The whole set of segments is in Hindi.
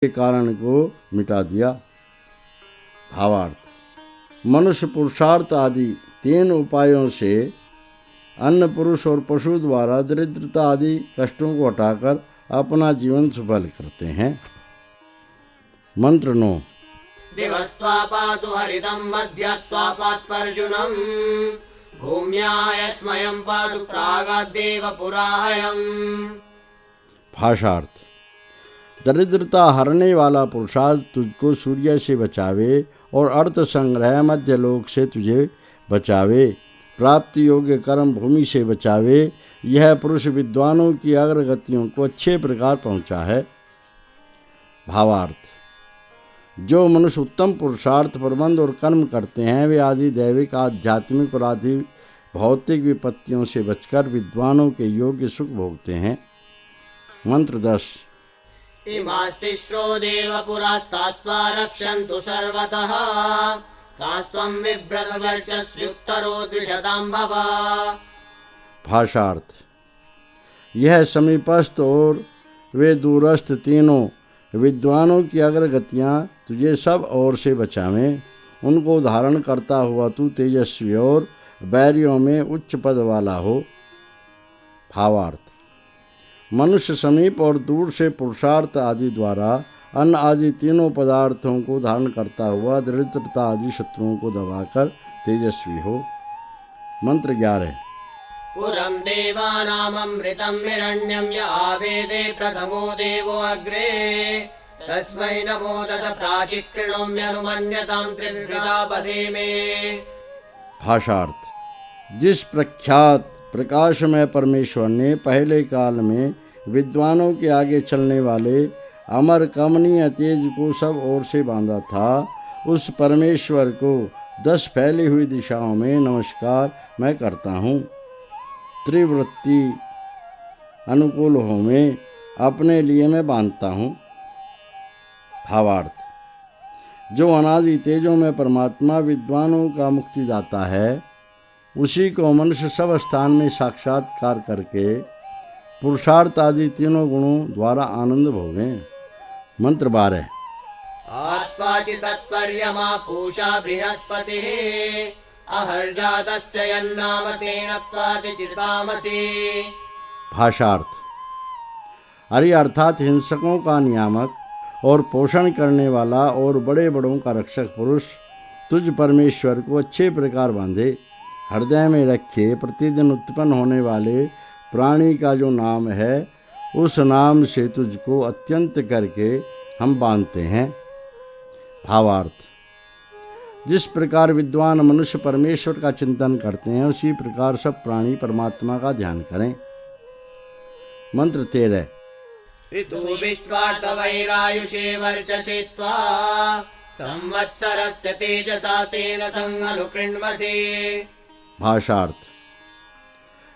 के कारण को मिटा दिया। भावार्थ, मनुष्य पुरुषार्थ आदि 3 उपायों से अन्न, पुरुष और पशु द्वारा दरिद्रता आदि कष्टों को हटाकर अपना जीवन सफल करते हैं। मंत्र 9। दिवस्त्वापातु हरितं मध्यात्वापात्पर्जुनं भूम्यायस्मयं पातु प्रागाद्देव पुराहयम्। भाषार्थ, दरिद्रता हरने वाला पुरुषार्थ तुझको सूर्य से बचावे और अर्थ संग्रह मध्य लोक से तुझे बचावे, प्राप्ति योग्य कर्म भूमि से बचावे। यह पुरुष विद्वानों की अग्रगतियों को अच्छे प्रकार पहुँचा है। भावार्थ, जो मनुष्य उत्तम पुरुषार्थ, प्रबंध और कर्म करते हैं वे आदि दैविक, आध्यात्मिक और आदि भौतिक विपत्तियों से बचकर विद्वानों के योग्य सुख भोगते हैं। मंत्र 10। इमास्तिस्रो देवपुरास्तास्त्वा रक्षन्तु सर्वतः तास्त्वं बिभ्रतवर्चस्युत्तरो द्विषतां भव। भाषार्थ, यह समीपस्थ और वे दूरस्थ तीनों विद्वानों की अग्रगतियाँ तुझे सब ओर से बचावें। उनको धारण करता हुआ तू तेजस्वी और बैरियों में उच्च पद वाला हो। भावार्थ, मनुष्य समीप और दूर से पुरुषार्थ आदि द्वारा अन्न आदि तीनों पदार्थों को धारण करता हुआ दरिद्रता आदि शत्रुओं को दबाकर तेजस्वी हो। मंत्र 11। पुरं देवानामृतं हिरण्यं य आवेदे प्रथमो देवो अग्रे तस्मै नमो दश प्राचिकृणोम्यनुमन्यतां त्रिवृतापदे मे। भाषार्थ, जिस प्रख्यात प्रकाशमय परमेश्वर ने पहले काल में विद्वानों के आगे चलने वाले अमर कमनीय तेज को सब ओर से बांधा था, उस परमेश्वर को 10 फैली हुई दिशाओं में नमस्कार मैं करता हूँ। त्रिवृत्ति अनुकूल हो में अपने लिए मैं बांधता हूँ। भावार्थ, जो अनादि तेजों में परमात्मा विद्वानों का मुक्तिदाता है, उसी को मनुष्य सब स्थान में साक्षात्कार करके पुरुषार्थ आदि तीनों गुणों द्वारा आनंद भोगें। मंत्र 12। आत्वाचितत्वर्यमा पूषा बृहस्पतिः अहर्जातस्य यन्नाम तेन त्वातिचितामसि। भाषार्थ, हरि अर्थात हिंसकों का नियामक और पोषण करने वाला और बड़े बड़ों का रक्षक पुरुष तुझ परमेश्वर को अच्छे प्रकार बांधे, हृदय में रखे। प्रतिदिन उत्पन्न होने वाले प्राणी का जो नाम है, उस नाम से तुझको अत्यंत करके हम बांधते हैं। भावार्थ, जिस प्रकार विद्वान मनुष्य परमेश्वर का चिंतन करते हैं, उसी प्रकार सब प्राणी परमात्मा का ध्यान करें। मंत्र 13। ऋतुविष्ट्वार्तवैरायुषे वर्चसे त्वा संवत्सरस्य तेजसा तेन संहनु कृण्वसि। भाषार्थ,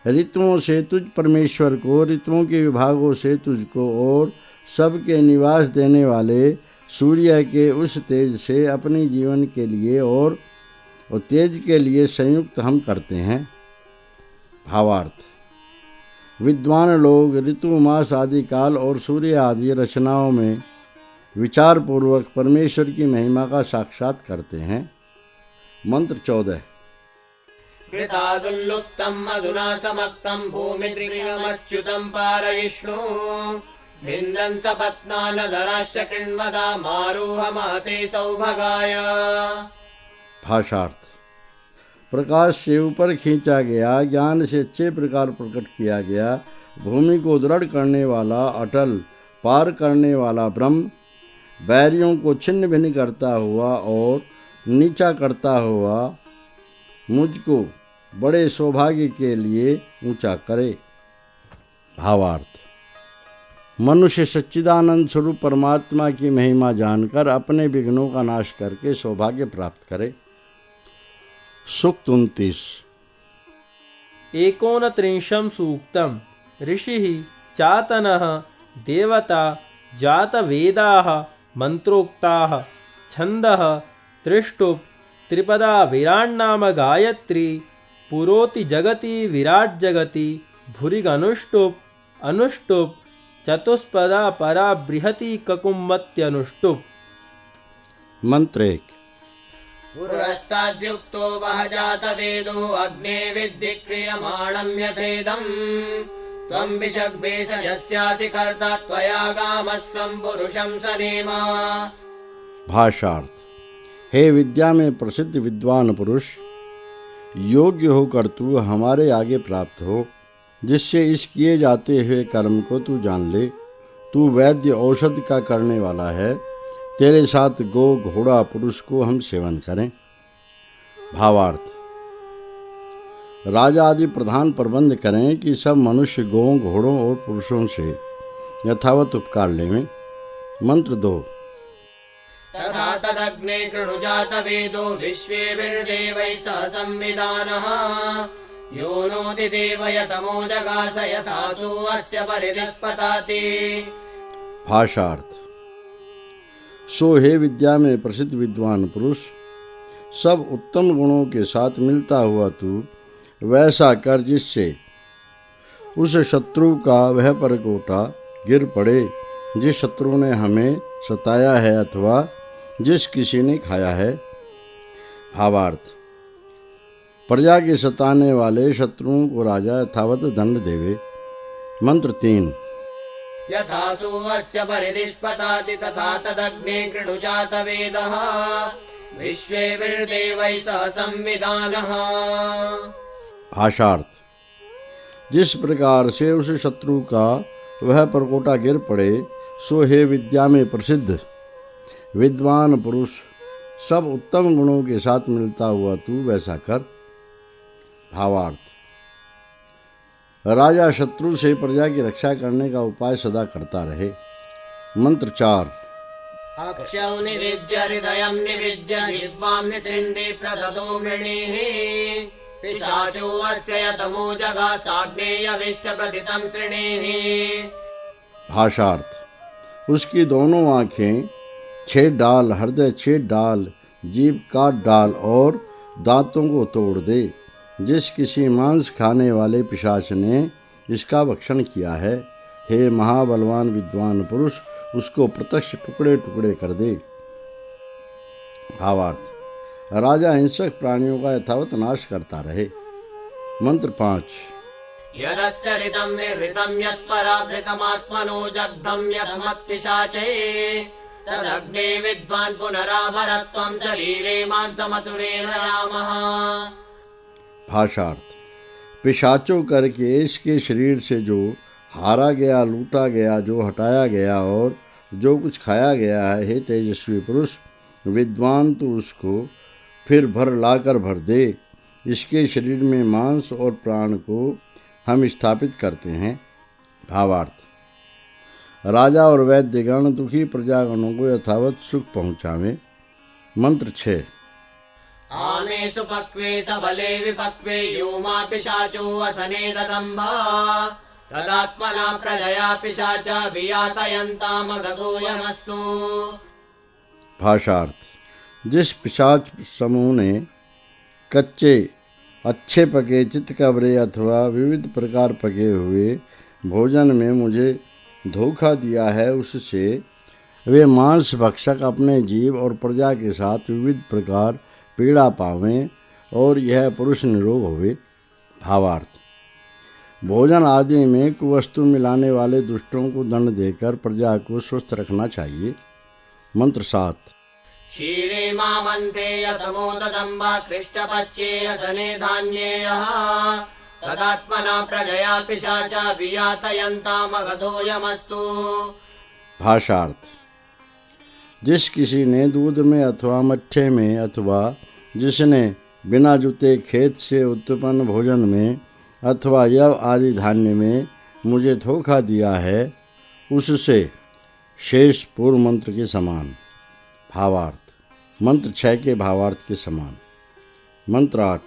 ऋतुओं से तुझ परमेश्वर को, ऋतुओं के विभागों से तुझको और सबके निवास देने वाले सूर्य के उस तेज से अपने जीवन के लिए और तेज के लिए संयुक्त हम करते हैं। भावार्थ, विद्वान लोग ऋतु, मास आदि काल और सूर्य आदि रचनाओं में विचार पूर्वक परमेश्वर की महिमा का साक्षात करते हैं। मंत्र 14। घृतादुल्लुप्तं मधुना समक्तं भूमिदृङ्गमच्युतं पारयिष्णु भिन्दन् सपत्नानधराश्च कृण्वदा मारुह महते सौभगाय। भाषार्थ, प्रकाश से ऊपर खींचा गया, ज्ञान से अच्छे प्रकार प्रकट किया गया, भूमि को दृढ़ करने वाला, अटल पार करने वाला ब्रह्म, बैरियों को छिन्न भिन्न करता हुआ और नीचा करता हुआ मुझको बड़े सौभाग्य के लिए ऊंचा करे। भावार्थ, मनुष्य सच्चिदानंद स्वरूप परमात्मा की महिमा जानकर अपने विघ्नों का नाश करके सौभाग्य प्राप्त करे। सूक्त 29। 29 सूक्तम्। ऋषिः चातनः देवता जातवेदाः मंत्रोक्ताः छन्दः त्रिष्टुप् त्रिपदा विराट्नाम गायत्री पुरोति जगति विराट जगति भूरिगनुष्टुप् अनुष्टुप् चतुष्पदा परा बृहति ककुमत्यनुष्टुप। मंत्र 1। पुरस्ताद्युक्तो वह जातवेदो अग्ने विद्धि क्रियमाणं यथेदम् त्वं विषग्भेष यस्यासि कर्ता त्वया गामस्वं पुरुषं सनेमा। भाषार्थ। हे विद्या में प्रसिद्ध विद्वान पुरुष, योग्य होकर तू हमारे आगे प्राप्त हो, जिससे इस किए जाते हुए कर्म को तू जान ले। तू वैद्य औषध का करने वाला है। तेरे साथ गो घोड़ा पुरुष को हम सेवन करें। भावार्थ। राजा आदि प्रधान प्रबंध करें कि सब मनुष्य गौं घोड़ों और पुरुषों से यथावत उपकार लेवें। मंत्र 2। तथा तदग्ने कृणु जातवेदो विश्वेभिर्देवैः सह संविदानः यो नोति देवयतमो जगास यथासु अस्य परिदिष्पताति। भाषार्थ। सो हे विद्या में प्रसिद्ध विद्वान पुरुष, सब उत्तम गुणों के साथ मिलता हुआ तू वैसा कर जिससे उस शत्रु का वह परकोटा गिर पड़े जिस शत्रु ने हमें सताया है अथवा जिस किसी ने खाया है। भावार्थ। प्रजा के सताने वाले शत्रुओं को राजा यथावत दंड देवे। मंत्र 3। यथासु अस्य परिदिष्पताति तथा तदग्ने कृणु जातवेदः विश्वेभिर्देवैः सह संविदानः। भाषार्थ। जिस प्रकार से उस शत्रु का वह परकोटा गिर पड़े, सो हे विद्या में प्रसिद्ध विद्वान पुरुष, सब उत्तम गुणों के साथ मिलता हुआ तू वैसा कर। भावार्थ। राजा शत्रु से प्रजा की रक्षा करने का उपाय सदा करता रहे। मंत्र 4। अक्षौ निविद्य हृदयं निविद्य जिह्वां नितृन्दे प्रददो मृणीः पिशाचो अस्य यतमो जगासाग्नेयविष्ट प्रतिसंसृणीः। भाषार्थ। उसकी दोनों आँखें छेद डाल, हृदय छेद डाल, जीभ काट डाल और दांतों को तोड़ दे। जिस किसी मांस खाने वाले पिशाच ने इसका भक्षण किया है, हे महाबलवान विद्वान पुरुष, उसको प्रत्यक्ष टुकड़े टुकड़े कर दे। भावार्थ। राजा हिंसक प्राणियों का यथावत नाश करता रहे। मंत्र 5। यदस्य ऋतं विहृतं यत्पराभृतमात्मनो जग्धं यथमत्पिशाचे तदग्ने विद्वान् पुनराभरत्वं शरीरे मांसमसुरेण रामः। भाषार्थ। पिशाचों करके इसके शरीर से जो हारा गया, लूटा गया, जो हटाया गया और जो कुछ खाया गया है, हे तेजस्वी पुरुष, विद्वान तो उसको फिर भर लाकर भर दे। इसके शरीर में मांस और प्राण को हम स्थापित करते हैं। भावार्थ। राजा और वैद्यगण दुखी प्रजागणों को यथावत सुख पहुँचावें। मंत्र 6। आमेषु पक्वे सबले विपक्वे यूमा पिशाचो असने ददम्भा तदात्मना प्रजया पिशाचा वियातयन्तामगतोऽयमस्तु। भाषार्थ। जिस पिशाच समूह ने कच्चे, अच्छे पके, चितकबरे अथवा विविध प्रकार पके हुए भोजन में मुझे धोखा दिया है, उससे वे मांस भक्षक अपने जीव और प्रजा के साथ विविध प्रकार पीड़ा पावें और यह पुरुष निरोग होवे। भावार्थ। भोजन आदि में कुवस्तु मिलाने वाले दुष्टों को दंड देकर प्रजा को स्वस्थ रखना चाहिए। मंत्र 7। क्षीरे मामन्ते यतमो ददम्बा कृष्टपच्ये असने धान्येयः तदात्मना प्रजया पिशाचा वियातयन्तामगतोऽयमस्तु। भाषार्थ। जिस किसी ने दूध में अथवा मट्ठे में अथवा जिसने बिना जुते खेत से उत्पन्न भोजन में अथवा यव आदि धान्य में मुझे धोखा दिया है, उससे शेष पूर्व मंत्र के समान। भावार्थ। मंत्र 6 के भावार्थ के समान। मंत्र 8।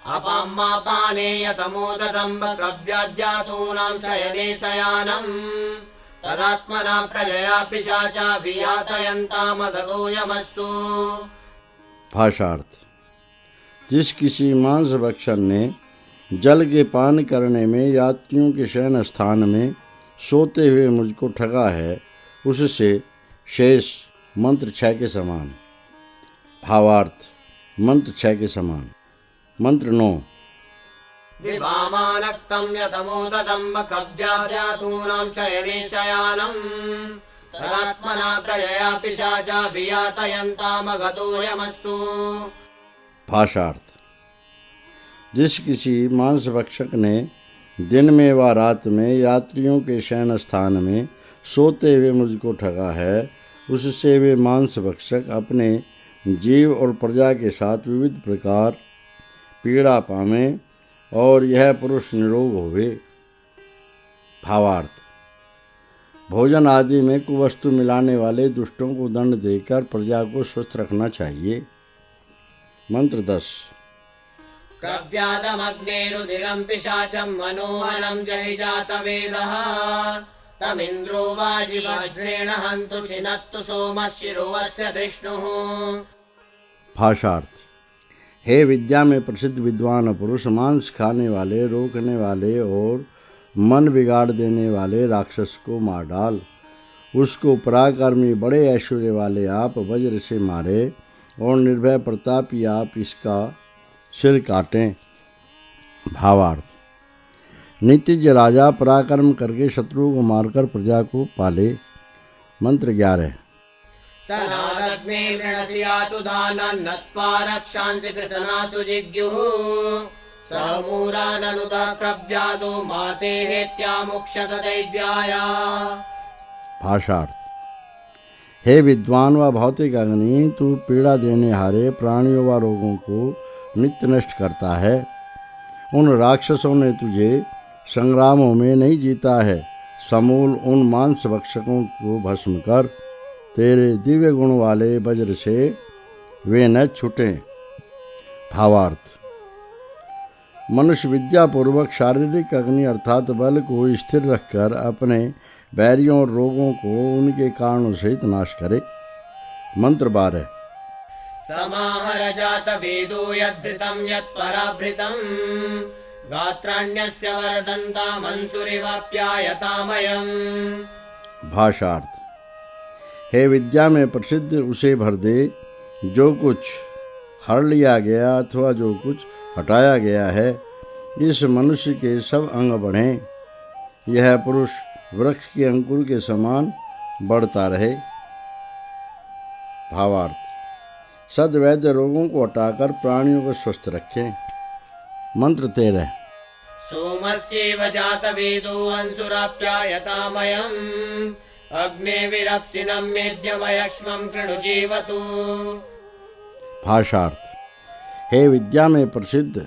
अपाम्मापाने यतमो ददम्ब क्रव्याद्यातूनां शयने शयानम् तदात्मना प्रजया पिशाचा वियातयन्तामगतोऽयमस्तु। भाषार्थ। जिस किसी मांस भक्षण ने जल के पान करने में यात्रियों के शयन स्थान में सोते हुए मुझको ठगा है, उससे शेष मंत्र 6 के समान। भावार्थ मंत्र 6 के समान। मंत्र 9। दिवामानक्तं यतमोददम्ब कव्याजातूनां शयने शयानम् तदात्मना प्रजया पिशाचा वियातयन्तामगतोऽयमस्तु। भाषार्थ जिस किसी मांस भक्षक ने दिन में व रात में यात्रियों के शयन स्थान में सोते हुए मुझको ठगा है, उससे वे मांस भक्षक अपने जीव और प्रजा के साथ विविध प्रकार पीड़ा पावें और यह पुरुष निरोग होवे। भावार्थ भोजन आदि में कुवस्तु मिलाने वाले दुष्टों को दंड देकर प्रजा को स्वस्थ रखना चाहिए। मंत्र 10। कव्यादमग्नेरुदिरं पिशाचं मनोहरं जहि जातवेदः तमिन्द्रो वाजिवज्रेण हन्तु छिनत्तु सोमः शिरोवस्य धृष्णुः। भाषार्थ हे विद्या में प्रसिद्ध विद्वान पुरुष, मांस खाने वाले, रोकने वाले और मन बिगाड़ देने वाले राक्षस को मार डाल। उसको पराक्रमी बड़े ऐश्वर्य वाले आप वज्र से मारे और निर्भय प्रतापी आप इसका सिर काटें। भावार्थ नीतिज राजा पराक्रम करके शत्रुओं को मारकर प्रजा को पाले। मंत्र 11। सनादग्ने मृणसि यातु दानं नत्वा रक्षांसि पृतनासु जिग्युः सहमूराननुतः क्रव्यादो माते हेत्यामुक्षत दैव्याया। भाषार्थ हे विद्वान व भौतिक अग्नि, तू पीड़ा देने हारे प्राणियों व रोगों को नित्य नष्ट करता है। उन राक्षसों ने तुझे संग्रामों में नहीं जीता है। समूल उन मांस भक्षकों को भस्म कर तेरे दिव्य गुण वाले वज्र से वे न छूटें। भावार्थ मनुष्य विद्यापूर्वक शारीरिक अग्नि अर्थात बल को स्थिर रखकर अपने बैरियों और रोगों को उनके कारणों सहित नाश करे। मंत्र 12। समाहर जात वेदो यद्धृतं यत्पराभृतं गात्राण्यस्य वर्धन्ता मंसुरिवाप्यायतामयम्। भाषार्थ हे विद्या में प्रसिद्ध उसे भर दे जो कुछ हर लिया गया अथवा जो कुछ हटाया गया है, इस मनुष्य के सब अंग बढ़ें। यह पुरुष वृक्ष के अंकुर के समान बढ़ता रहे। भावार्थ सद्वैद्य रोगों को हटाकर प्राणियों को स्वस्थ रखें। मंत्र 13। सोमस्यैव जातवेदो अंसुराप्यायतामयम् अग्ने विरप्सिनं मेद्यमयक्ष्मं कृणु जीवतु। भाषार्थ हे विद्या में प्रसिद्ध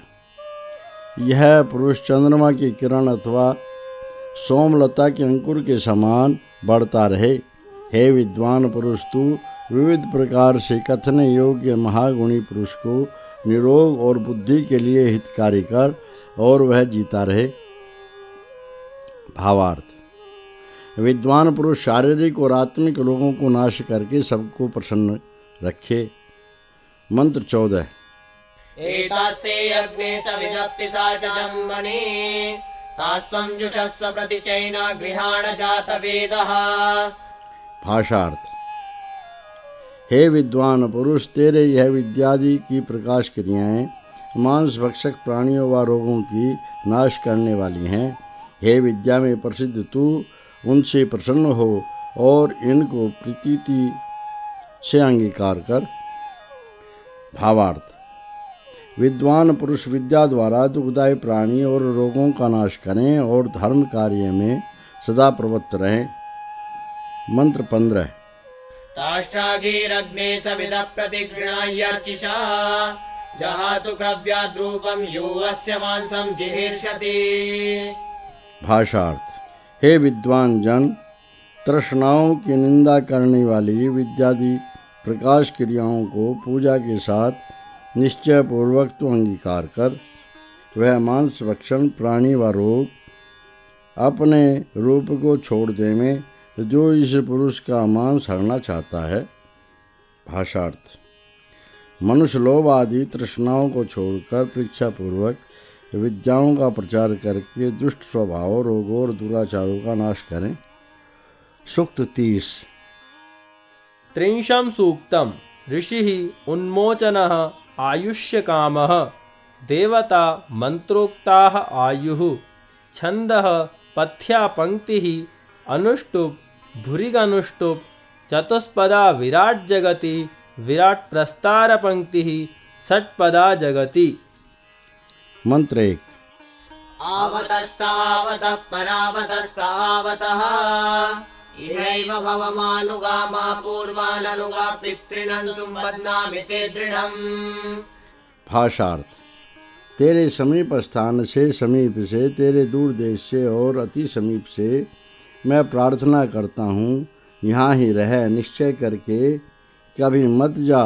यह पुरुष चंद्रमा की किरण अथवा सोमलता के अंकुर के समान बढ़ता रहे। हे विद्वान पुरुष, तू विविध प्रकार से कथने योग्य महागुणी पुरुष को निरोग और बुद्धि के लिए हितकारी कर और वह जीता रहे। भावार्थ विद्वान पुरुष शारीरिक और आत्मिक रोगों को नाश करके सबको प्रसन्न रखे। मंत्र 14। एतास्ते अग्ने सविदः पिशाचजं वने तास्त्वं जुषस्व प्रतिचैन गृहाण जातवेदः। भाषार्थ हे विद्वान पुरुष, तेरे यह विद्यादि की प्रकाश क्रियाएं मांस भक्षक प्राणियों व रोगों की नाश करने वाली हैं। हे विद्या में प्रसिद्ध तू उनसे प्रसन्न हो और इनको प्रीति से अंगीकार कर। भावार्थ विद्वान पुरुष विद्या द्वारा दुखदायी प्राणी और रोगों का नाश करें और धर्म कार्य में सदा प्रवृत्त रहें। मंत्र 15। ताष्ट्रागीरग्ने सविदः प्रतिगृह्णायर्चिषा जहातु क्रव्याद्रूपं युवस्य मांसं जिहीर्षति। भाषार्थ हे विद्वान जन, तृष्णाओं की निंदा करने वाली विद्यादि प्रकाश क्रियाओं को पूजा के साथ निश्चय पूर्वक तो अंगीकार कर। वह मांस भक्षण प्राणी व रोग अपने रूप को छोड़ देवें जो इस पुरुष का मांस हरना चाहता है। भाषार्थ मनुष्य लोभ आदि तृष्णाओं को छोड़कर परीक्षा पूर्वक विद्याओं का प्रचार करके दुष्ट स्वभाव, रोगों और दुराचारों का नाश करें। सूक्त 30। त्रिंशं सूक्तम् ऋषिः उन्मोचनः आयुष्यकामः देवता मंत्रोक्ताः आयुः छन्दः पथ्या पंक्तिः अनुष्टुप् भूरिगनुष्टुप् चतुष्पदा विराट जगति विराट प्रस्तार पंक्तिः षट्पदा जगति। मंत्र 1। आवतस्तावतः परावतस्तावतः इहैव भवमानुगामा पूर्वाननुगा पितॄणां सुम्बध्नामि ते दृढम्। भाषार्थ। तेरे समीप स्थान से, समीप से, तेरे दूर देश से और अति समीप से मैं प्रार्थना करता हूँ, यहाँ ही रह, निश्चय करके कभी मत जा,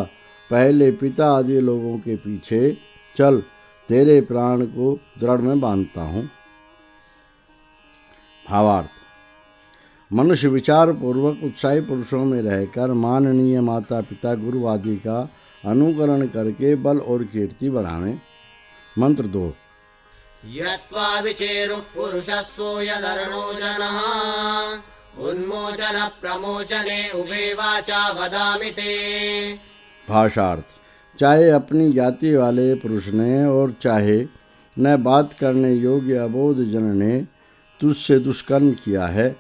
पहले पिता आदि लोगों के पीछे चल, तेरे प्राण को दृढ़ में बांधता हूँ। भावार्थ। मनुष्य विचार पूर्वक उत्साही पुरुषों में रहकर माननीय माता पिता गुरु आदि का अनुकरण करके बल और कीर्ति बढ़ावे। मंत्र 2। यत्वा विचेरुः पुरुषस्सो यदर्णो जनः उन्मोचन प्रमोचने उभे वाचा वदामि ते। भाषार्थ। चाहे अपनी जाति वाले पुरुष ने और चाहे न बात करने योग्य अबोध जन ने तुझसे दुष्कर्म किया है,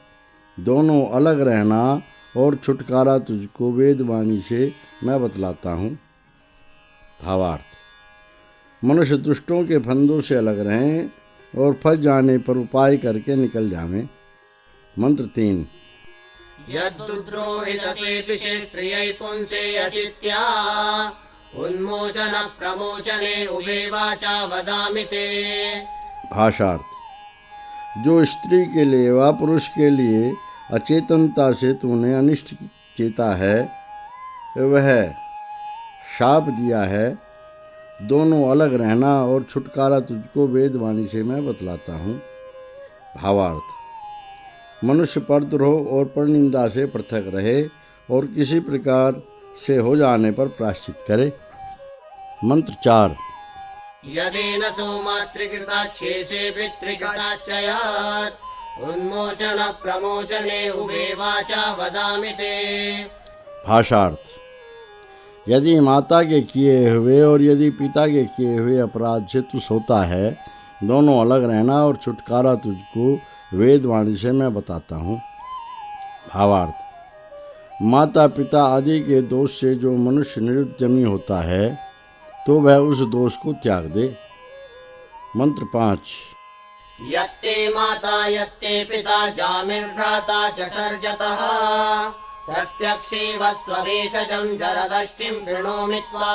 दोनों अलग रहना और छुटकारा तुझको वेदवाणी से मैं बतलाता हूँ। भावार्थ। मनुष्य दुष्टों के फंदों से अलग रहें और फंस जाने पर उपाय करके निकल जावें। मंत्र 3। यद्द्रोहितसेऽपि स्त्रियै पुंसे अचित्या उन्मोचन प्रमोचने उभे वाचा वदामि ते। भाषार्थ। जो स्त्री के लिए व पुरुष के लिए अचेतनता से तूने अनिष्ट चेता है, वह शाप दिया है, दोनों अलग रहना और छुटकारा तुझको वेदवाणी से मैं बतलाता हूँ। भावार्थ। मनुष्य परद्रोह और परनिंदा से पृथक रहे और किसी प्रकार से हो जाने पर प्रायश्चित करे। मंत्र 4। यदेन सो मातृकृताच्छेषे पितृकृताच्चयात् उन्मोचन प्रमोचने उभे वाचा वदामि ते। भाषार्थ। यदि माता के किए हुए और यदि पिता के किए हुए अपराध से तू सोता है, दोनों अलग रहना और छुटकारा तुझको वेदवाणी से मैं बताता हूँ। भावार्थ। माता पिता आदि के दोष से जो मनुष्य निरुद्यमी होता है, तो वह उस दोष को त्याग दे। मंत्र 5। यत्ते माता यत्ते पिता जामिर्भ्राता च सर्जतः प्रत्यक्षेव स्वभेषजं जरदष्टिं कृणोमि त्वा।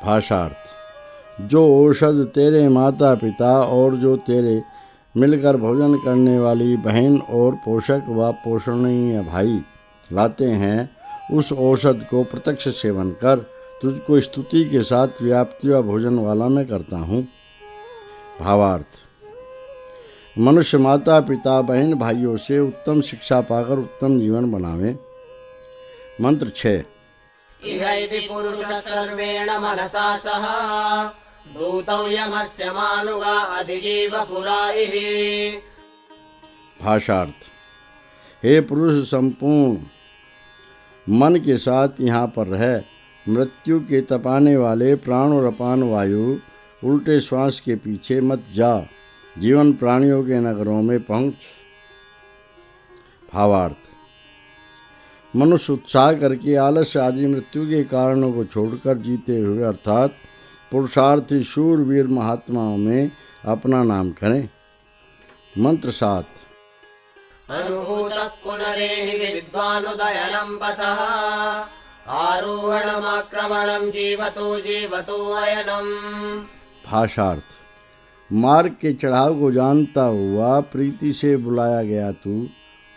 भाषार्थ। जो औषध तेरे माता पिता और जो तेरे मिलकर भोजन करने वाली बहन और पोषक व पोषणीय भाई लाते हैं, उस औषध को प्रत्यक्ष सेवन कर तुझको स्तुति के साथ व्याप्ति व भोजन वाला मैं करता हूँ। भावार्थ। मनुष्य माता पिता बहन भाइयों से उत्तम शिक्षा पाकर उत्तम जीवन बनावे। मंत्र 6। इहैति पुरुषः सर्वेण मनसा सह दूतौ यमस्य मानुगा अधिजीव पुराइः। भाषार्थ। हे पुरुष, संपूर्ण मन के साथ यहाँ पर रह, मृत्यु के तपाने वाले प्राण और अपान वायु उल्टे श्वास के पीछे मत जा, जीवन प्राणियों के नगरों में पहुँच। भावार्थ। मनुष्य उत्साह करके आलस्य आदि मृत्यु के कारणों को छोड़कर जीते हुए अर्थात पुरुषार्थी शूरवीर महात्माओं में अपना नाम करें। मंत्र 7। अनुहूतः पुनरेहि विद्वानुदयनं पथः आरोहणमाक्रमणं जीवतो जीवतो अयनम्। भाषार्थ। मार्ग के चढ़ाव को जानता हुआ प्रीति से बुलाया गया तू,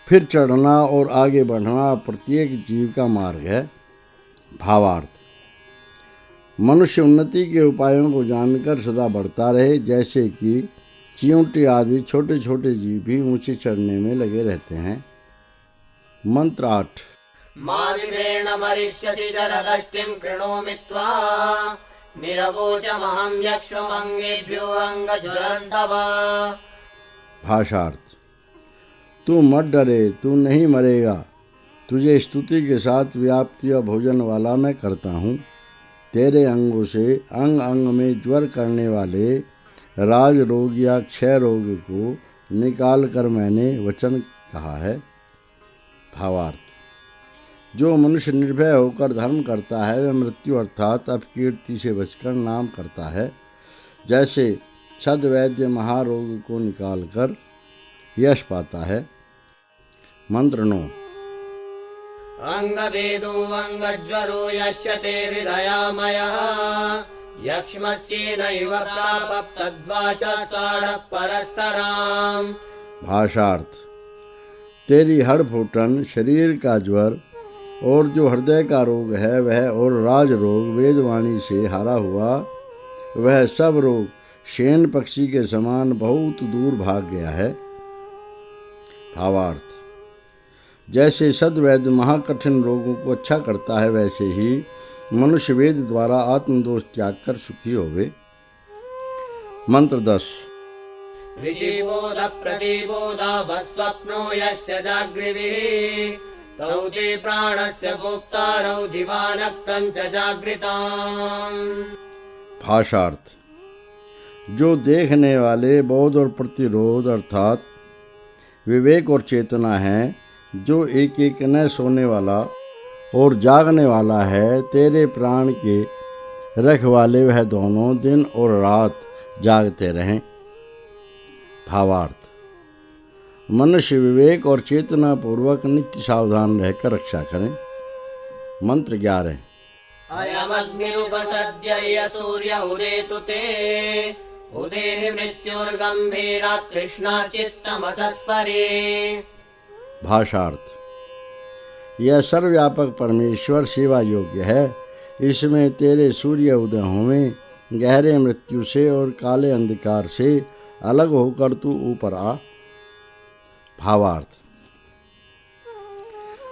फिर चढ़ना और आगे बढ़ना प्रत्येक जीव का मार्ग है। भावार्थ। मनुष्य उन्नति के उपायों को जानकर सदा बढ़ता रहे, जैसे कि चींटी आदि छोटे छोटे जीव भी ऊंचे चढ़ने में लगे रहते हैं। मंत्र 8। माविवेण मरिष्यसि जरदष्टिं कृणोमि त्वा निरवोचमहं यक्ष्ममङ्गेभ्यो अङ्गज्वरन्तव। भाषार्थ। तू मत डरे, तू नहीं मरेगा। तुझे स्तुति के साथ व्याप्ति और भोजन वाला मैं करता हूँ। तेरे अंगों से अंग अंग में ज्वर करने वाले राज रोग या क्षय रोग को निकाल कर मैंने वचन कहा है। भावार्थ। जो मनुष्य निर्भय होकर धर्म करता है वह मृत्यु अर्थात अपकीर्ति से बचकर नाम करता है। जैसे छद्वैद्य महारोग को निकालकर यश पाता है। मंत्र 9। अंगभेदो अंगज्वरो यस्य ते हृदयामयः यक्ष्मस्येनैव प्राप्तद्वाचा साढ़ परस्तराम। भाषार्थ। तेरी हड़ फूटन, शरीर का ज्वर और जो हृदय का रोग है वह और राज रोग वेदवाणी से हारा हुआ वह सब रोग शेन पक्षी के समान बहुत दूर भाग गया है। भावार्थ। जैसे सद्वैद्य महाकठिन रोगों को अच्छा करता है वैसे ही मनुष्य वेद द्वारा आत्मदोष त्याग कर सुखी होवे। मंत्र 10। ऋषिबोध प्रतिबोध स्वप्नो यस्य जागृभिः तौ ते प्राणस्य गुप्तारौ दिवानक्तं च जागृताम्। भाषार्थ। जो देखने वाले बोध और प्रतिरोध अर्थात विवेक और चेतना है, जो एक एक न सोने वाला और जागने वाला है, तेरे प्राण के रखवाले वह दोनों दिन और रात जागते रहें। भावार्थ। मनुष्य विवेक और चेतना पूर्वक नित्य सावधान रहकर रक्षा करें। मंत्र 11। अयमग्निरुपसद्य सूर्य उदेतु ते उदेहि मृत्युर्गम्भीरात् कृष्णाचित्तमसस्परे। भाषार्थ। यह सर्वव्यापक परमेश्वर सेवा योग्य है। इसमें तेरे सूर्य उदय होवें, गहरे मृत्यु से और काले अंधकार से अलग होकर तू ऊपर आ। भावार्थ।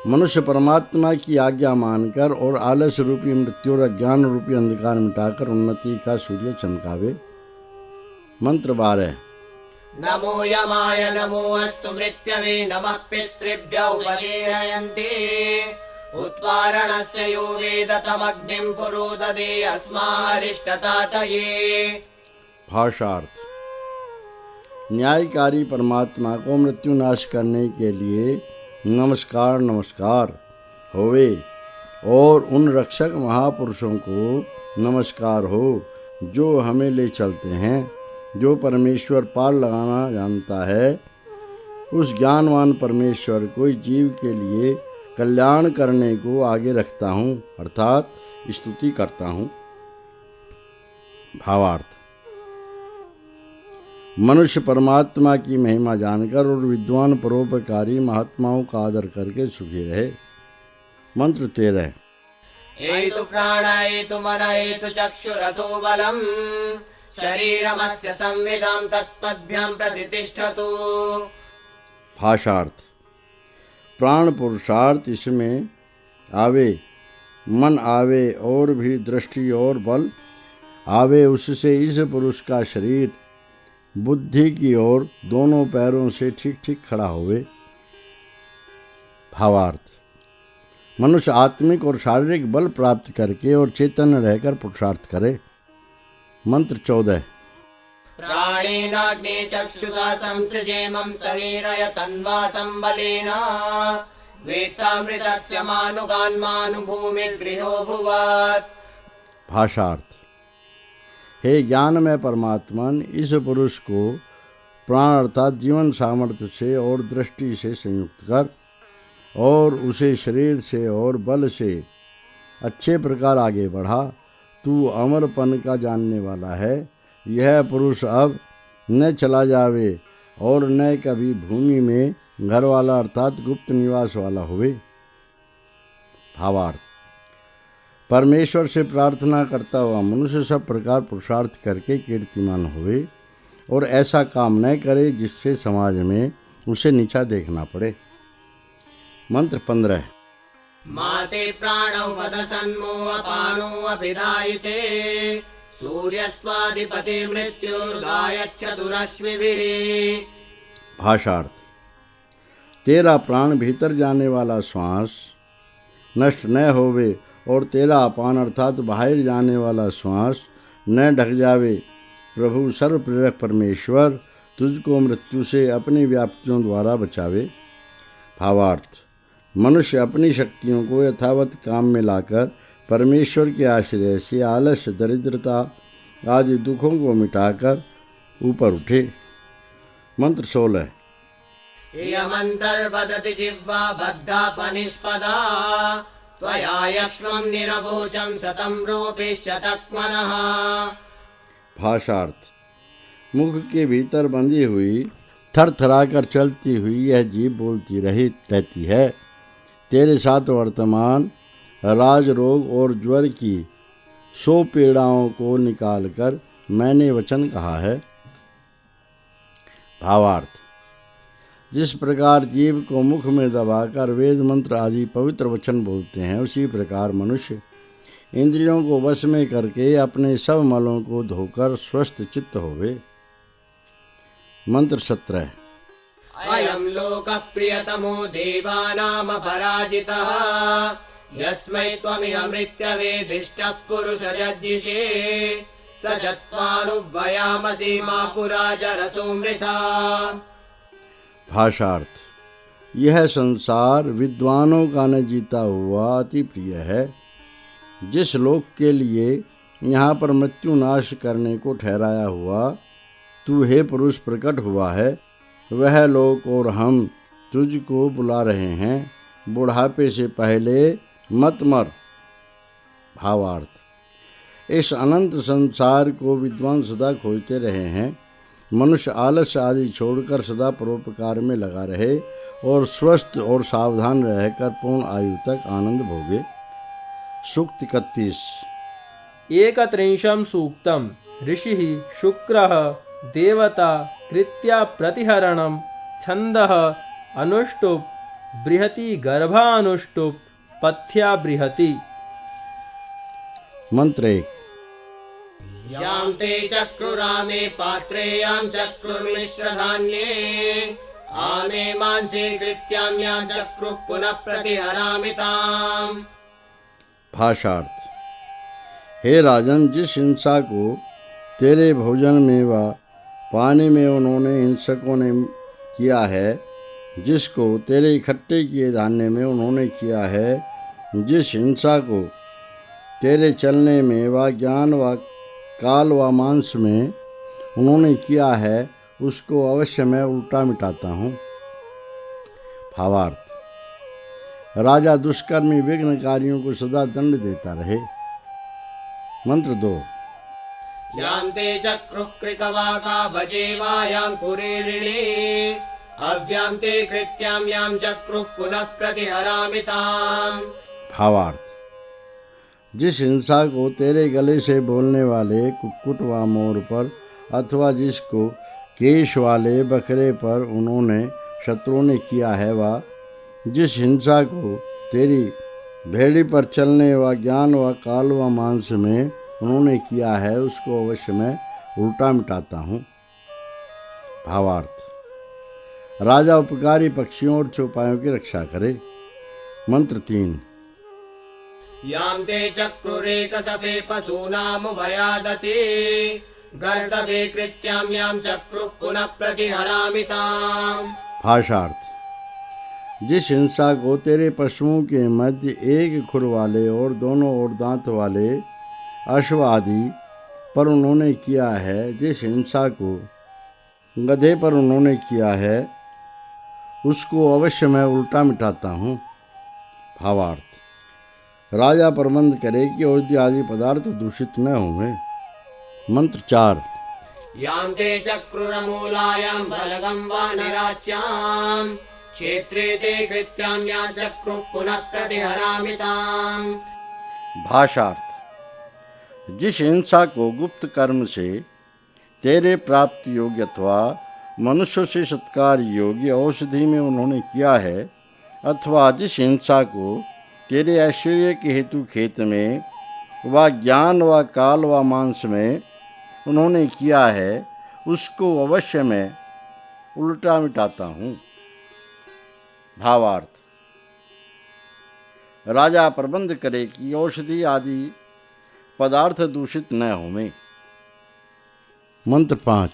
मनुष्य परमात्मा की आज्ञा मानकर और आलस्य रूपी मृत्यु और अज्ञान रूपी अंधकार मिटाकर उन्नति का सूर्य चमकावे। मंत्र 12। नमो यमाय नमो अस्तु मृत्यवे नमः पितृभ्यो उपदेयन्ति उत्वारणस्य यो वेद तमग्निं पुरोददे अस्मारिष्टतातये। भाषार्थ। न्यायकारी परमात्मा को मृत्यु नाश करने के लिए नमस्कार नमस्कार होवे और उन रक्षक महापुरुषों को नमस्कार हो जो हमें ले चलते हैं। जो परमेश्वर पार लगाना जानता है उस ज्ञानवान परमेश्वर को जीव के लिए कल्याण करने को आगे रखता हूँ अर्थात स्तुति करता हूँ। भावार्थ। मनुष्य परमात्मा की महिमा जानकर और विद्वान परोपकारी महात्माओं का आदर करके सुखी रहे। मंत्र 13। एतु प्राण एतु मन एतु चक्षुरथो बलम् शरीरमस्य संविदां तत्पद्भ्यां प्रतिष्ठतु। भाषार्थ। प्राण पुरुषार्थ इसमें आवे, मन आवे और भी दृष्टि और बल आवे, उससे इस पुरुष का शरीर बुद्धि की ओर दोनों पैरों से ठीक ठीक खड़ा होवे। भावार्थ। मनुष्य आत्मिक और शारीरिक बल प्राप्त करके और चेतन रहकर पुरुषार्थ करे। मंत्र 14। प्राणेनाग्ने चक्षुषा संसृजेमं शरीरय तन्वा संबलेन वेत्तामृतस्य मानुगान्मानुभूमिर्गृहो भुवात्। भाषार्थ। हे ज्ञानमय परमात्मन, इस पुरुष को प्राण अर्थात जीवन सामर्थ्य से और दृष्टि से संयुक्त कर और उसे शरीर से और बल से अच्छे प्रकार आगे बढ़ा। तू अमरपन का जानने वाला है। यह पुरुष अब न चला जावे और न कभी भूमि में घर वाला अर्थात गुप्त निवास वाला हुए। भावार्थ। परमेश्वर से प्रार्थना करता हुआ मनुष्य सब प्रकार पुरुषार्थ करके कीर्तिमान हुए और ऐसा काम न करे जिससे समाज में उसे नीचा देखना पड़े। मंत्र 15। माते प्राणौ पदसन्मो अपानो अभिधायिते सूर्यस्त्वाधिपति मृत्युर्गायच्छतुरश्विभिः। भाषार्थ। तेरा प्राण भीतर जाने वाला श्वास नष्ट न होवे और तेरा अपान अर्थात बाहर जाने वाला श्वास न ढक जावे। प्रभु सर्वप्रेरक परमेश्वर तुझको मृत्यु से अपनी व्याप्तियों द्वारा बचावे। भावार्थ। मनुष्य अपनी शक्तियों को यथावत काम में लाकर परमेश्वर के आश्रय से आलस्य, दरिद्रता आदि दुखों को मिटाकर ऊपर उठे। मंत्र 16। इयमन्तर्वदति जिह्वा बद्धापनिष्पदा त्वया यक्ष्मं निरवोचं शतं रोपिश्चतक्मनः। भाषार्थ। मुख के भीतर बंधी हुई थर थराकर चलती हुई यह जीभ बोलती रहती है। तेरे साथ वर्तमान राज रोग और ज्वर की 100 पीड़ाओं को निकालकर मैंने वचन कहा है। भावार्थ। जिस प्रकार जीव को मुख में दबाकर वेद मंत्र आदि पवित्र वचन बोलते हैं, उसी प्रकार मनुष्य इंद्रियों को वश में करके अपने सब मलों को धोकर स्वस्थ चित्त होवे। मंत्र 17। अयं लोकः प्रियतमो देवानामपराजितः यस्मै त्वमिह मृत्यवेदिष्टः पुरुषजज्ञिषे स चत्वारुव्वयामसि मा पुरा जरसो मृथा। भाषार्थ। यह संसार विद्वानों का न जीता हुआ अति प्रिय है। जिस लोक के लिए यहाँ पर मृत्यु नाश करने को ठहराया हुआ तू हे पुरुष प्रकट हुआ है, वह लोक और हम तुझको बुला रहे हैं। बुढ़ापे से पहले मत मर। भावार्थ। इस अनंत संसार को विद्वान सदा खोजते रहे हैं। मनुष्य आलस्य आदि छोड़कर सदा परोपकार में लगा रहे और स्वस्थ और सावधान रहकर पूर्ण आयु तक आनंद भोगे। सूक्त 31। 31 सूक्तम् ऋषिः शुक्रः देवता कृत्या प्रतिहरणं छन्दः अनुष्टुप् बृहति गर्भानुष्टुप् पथ्या बृहति। मंत्र 1। यां ते चक्रुरामे पात्रे यां चक्रुर्मिश्रधान्ये आमे मांसे कृत्यां यां चक्रुः पुनः प्रतिहरामि ताम्। भाषार्थ। हे राजन, जिस हिंसा को तेरे भोजन में व पानी में उन्होंने हिंसकों ने किया है, जिसको तेरे इकट्ठे किए धान्य में उन्होंने किया है, जिस हिंसा को तेरे चलने में व ज्ञान व काल व मांस में उन्होंने किया है, उसको अवश्य मैं उल्टा मिटाता हूँ। भावार्थ। राजा दुष्कर्मी विघ्नकारियों को सदा दंड देता रहे। मंत्र 2। यां ते चक्रुः कृकवाका भजेवायां कुरीरिणी अव्यां ते कृत्यां यां चक्रुः पुनः प्रतिहरामि ताम्। भावार्थ। जिस हिंसा को तेरे गले से बोलने वाले कुक्कुट व मोर पर अथवा जिसको केश वाले बकरे पर उन्होंने शत्रुओं ने किया है, व जिस हिंसा को तेरी भेड़ी पर चलने व ज्ञान व काल व मांस में उन्होंने किया है, उसको अवश्य मैं उल्टा मिटाता हूँ। भावार्थ। राजा उपकारी पक्षियों और चौपायों की रक्षा करे। मंत्र 3। यां ते चक्रुरेकसफे पशूनामुभयादति गर्दभे कृत्यां यां चक्रुः पुनः प्रतिहरामि ताम्। भाषार्थ। जिस हिंसा को तेरे पशुओं के मध्य एक खुर वाले और दोनों ओर दांत वाले अश्व आदि पर उन्होंने किया है, जिस हिंसा को गधे पर उन्होंने किया है, उसको अवश्य मैं उल्टा मिटाता हूँ। भावार्थ। राजा प्रबंध करे कि औषधि आदि पदार्थ दूषित न होंगे। मंत्र 4। यां ते चक्रुरमूलायां बलगं वा निराच्यां क्षेत्रे ते कृत्यां यां चक्रुः पुनः प्रतिहरामि ताम्। भाषार्थ। जिस हिंसा को गुप्त कर्म से तेरे प्राप्त योग्य अथवा मनुष्य से सत्कार योग्य औषधि में उन्होंने किया है, अथवा जिस हिंसा को तेरे ऐश्वर्य के हेतु खेत में व ज्ञान व काल व मांस में उन्होंने किया है, उसको अवश्य मैं उल्टा मिटाता हूँ। भावार्थ: राजा प्रबंध करे कि औषधि आदि पदार्थ दूषित न होवें। मंत्र 5।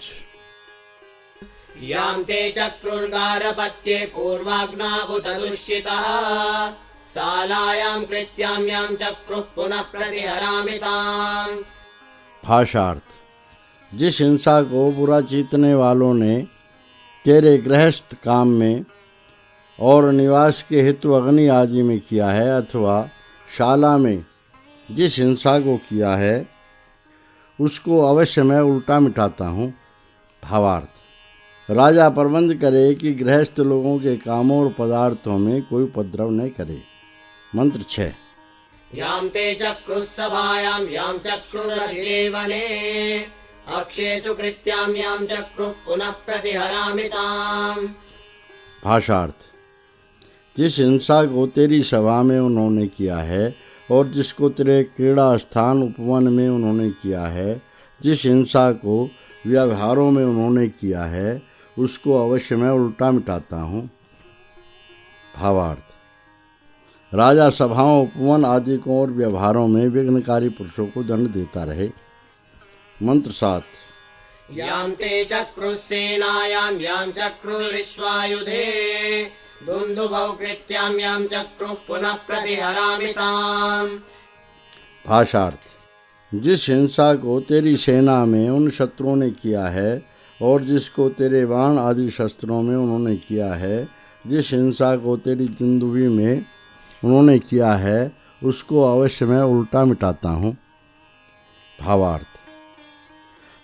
यां ते चक्रुर्गारपत्ये पूर्वाग्नाभूतदुष्यितः शालायां कृत्यां यां चक्रुः पुनः प्रतिहरामि ताम्। भाषार्थ: जिस हिंसा को बुरा चीतने वालों ने तेरे गृहस्थ काम में और निवास के हेतु अग्नि आदि में किया है, अथवा शाला में जिस हिंसा को किया है, उसको अवश्य मैं उल्टा मिटाता हूँ। भावार्थ: राजा प्रबंध करे कि गृहस्थ लोगों के कामों और पदार्थों में कोई उपद्रव न करे। मंत्र 6। यां ते चक्रुः सभायां यां चक्षुरधिदेवने अक्षेषु कृत्यां यां चक्रुः पुनः प्रतिहरामि ताम्। भाषार्थ: जिस हिंसा को तेरी सभा में उन्होंने किया है और जिसको तेरे क्रीड़ा स्थान उपवन में उन्होंने किया है, जिस हिंसा को व्यवहारों में उन्होंने किया है, उसको अवश्य मैं उल्टा मिटाता हूँ। भावार्थ: राजा सभाओं, उपवन आदि को और व्यवहारों में विघ्नकारी पुरुषों को दंड देता रहे। मंत्र 7। यां ते चक्रुस्सेनायां यां चक्रुर्विश्वायुधे दुन्दुभौ कृत्यां यां चक्रुः पुनः प्रतिहरामि ताम्। भाषार्थ: जिस हिंसा को तेरी सेना में उन शत्रुओं ने किया है और जिसको तेरे बाण आदि शस्त्रों में उन्होंने किया है, जिस हिंसा को तेरी दुंदुभी में उन्होंने किया है, उसको अवश्य मैं उल्टा मिटाता हूँ। भावार्थ: